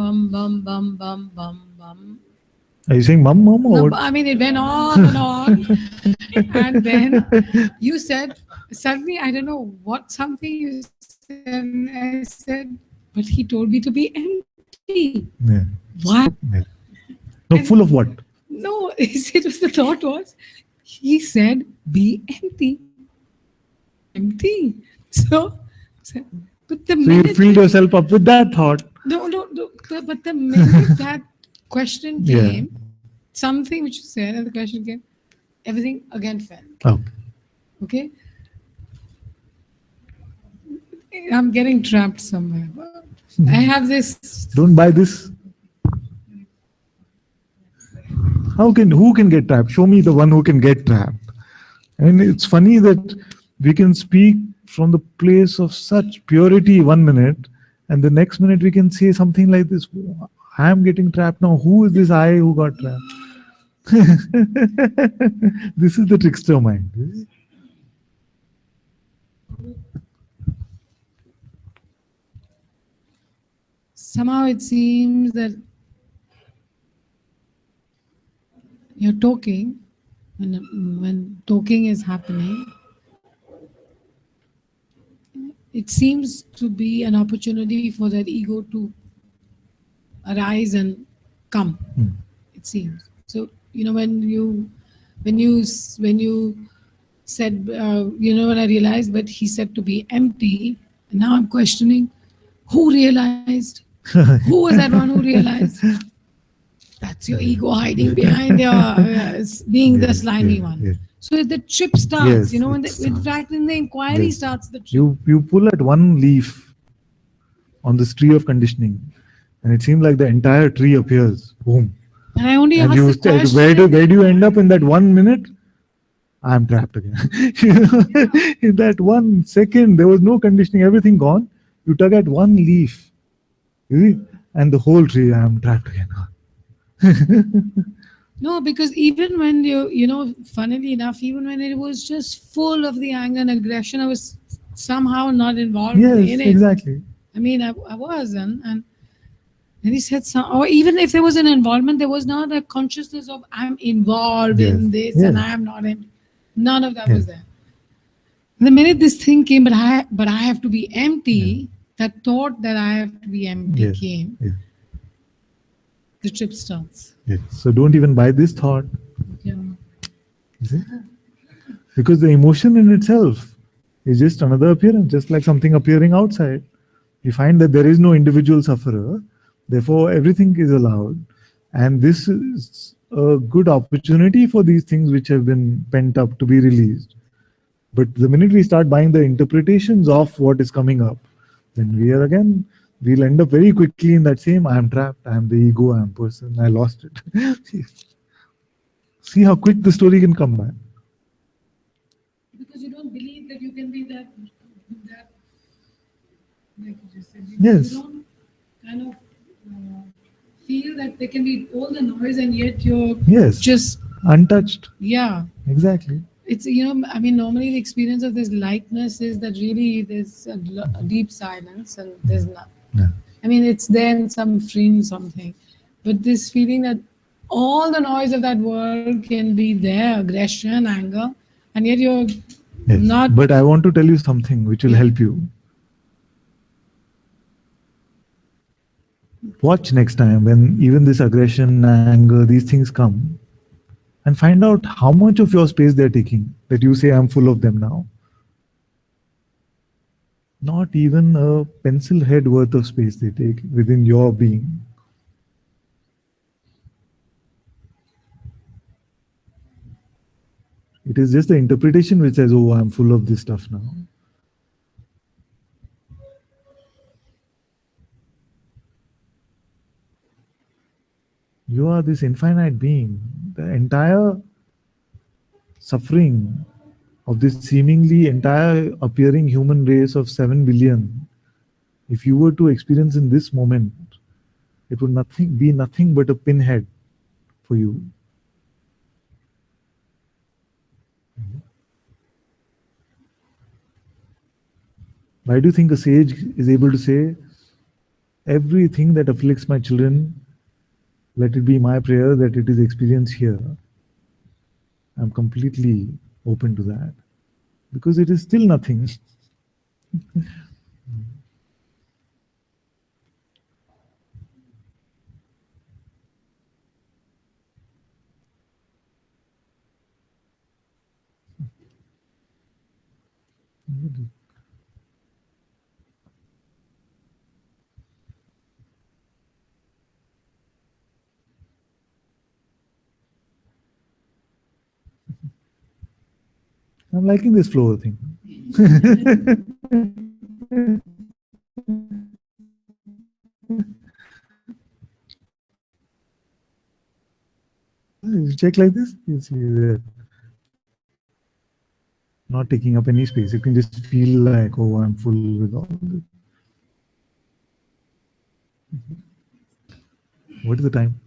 Are you saying mum or No, what? but I mean, it went on and on. And then you said, suddenly, I don't know what something you said. And I said, but he told me to be empty. Yeah. What? Yeah. No, full of what? No, it was the thought was, he said, be empty. Empty. So but the So you minute. filled yourself up with that thought. No. But the minute that question Yeah. came, something which you said, and the question came, everything again fell. Okay? I'm getting trapped somewhere. I have this. Don't buy this. Who can get trapped? Show me the one who can get trapped. And it's funny that we can speak from the place of such purity 1 minute, and the next minute we can say something like this. I am getting trapped now. Who is this I who got trapped? This is the trickster mind. Somehow it seems that you're talking, and when talking is happening, it seems to be an opportunity for that ego to arise and come. It seems. So when you said, when I realized, but he said to be empty, and now I'm questioning, who realized? Who was that one who realized? That's your ego hiding behind your being the slimy one. Yes. So the trip starts, Yes, when in fact in the inquiry Yes. starts the trip. You pull at one leaf on this tree of conditioning, and it seems like the entire tree appears. Boom. And I only And asked you the said, question. where do you end up in that 1 minute? I'm trapped again. In that 1 second, there was no conditioning, everything gone. You tug at one leaf, you see, and the whole tree, I'm trapped again. No, because even when funnily enough, even when it was just full of the anger and aggression, I was somehow not involved Yes, in it. exactly. I mean, I was, and he said, or even if there was an involvement, there was not a consciousness of I'm involved in this and I am not in. None of that was there. The minute this thing came, but I have to be empty. That thought that I have to be empty came. The trip starts. So don't even buy this thought. Yeah. Is it? Because the emotion in itself is just another appearance, just like something appearing outside. You find that there is no individual sufferer, therefore everything is allowed. And this is a good opportunity for these things which have been pent up to be released. But the minute we start buying the interpretations of what is coming up, then we'll end up very quickly in that same, I am trapped, I am the ego, I am person, I lost it. See how quick the story can come back. Because you don't believe that you can be that like you just said. Yes. You don't kind of feel that there can be all the noise and yet you're just untouched. Yeah. Exactly. It's, I mean, normally the experience of this lightness is that really there's a deep silence and there's not. Yeah. I mean, it's there in some fringe something. But this feeling that all the noise of that world can be there, aggression, anger, and yet you're not. But I want to tell you something which will help you. Watch next time when even this aggression, anger, these things come, and find out how much of your space they're taking, that you say, I'm full of them now. Not even a pencil head worth of space they take within your being. It is just the interpretation which says, oh, I'm full of this stuff now. You are this infinite being. The entire suffering of this seemingly entire appearing human race of 7 billion, if you were to experience in this moment, it would be nothing but a pinhead for you. Why do you think a sage is able to say, everything that afflicts my children, let it be my prayer that it is experienced here? I'm completely open to that. Because it is still nothing. I'm liking this flow thing. You check like this, you see that. Not taking up any space. You can just feel like, oh, I'm full with all this. What is the time?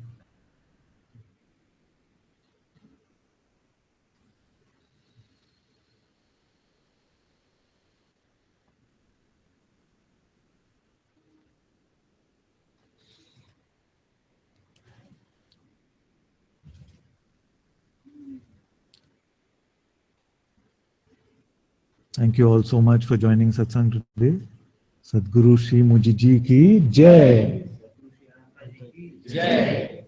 Thank you all so much for joining Satsang today. Sadguru Shri Mujiji ki Jai. Jai.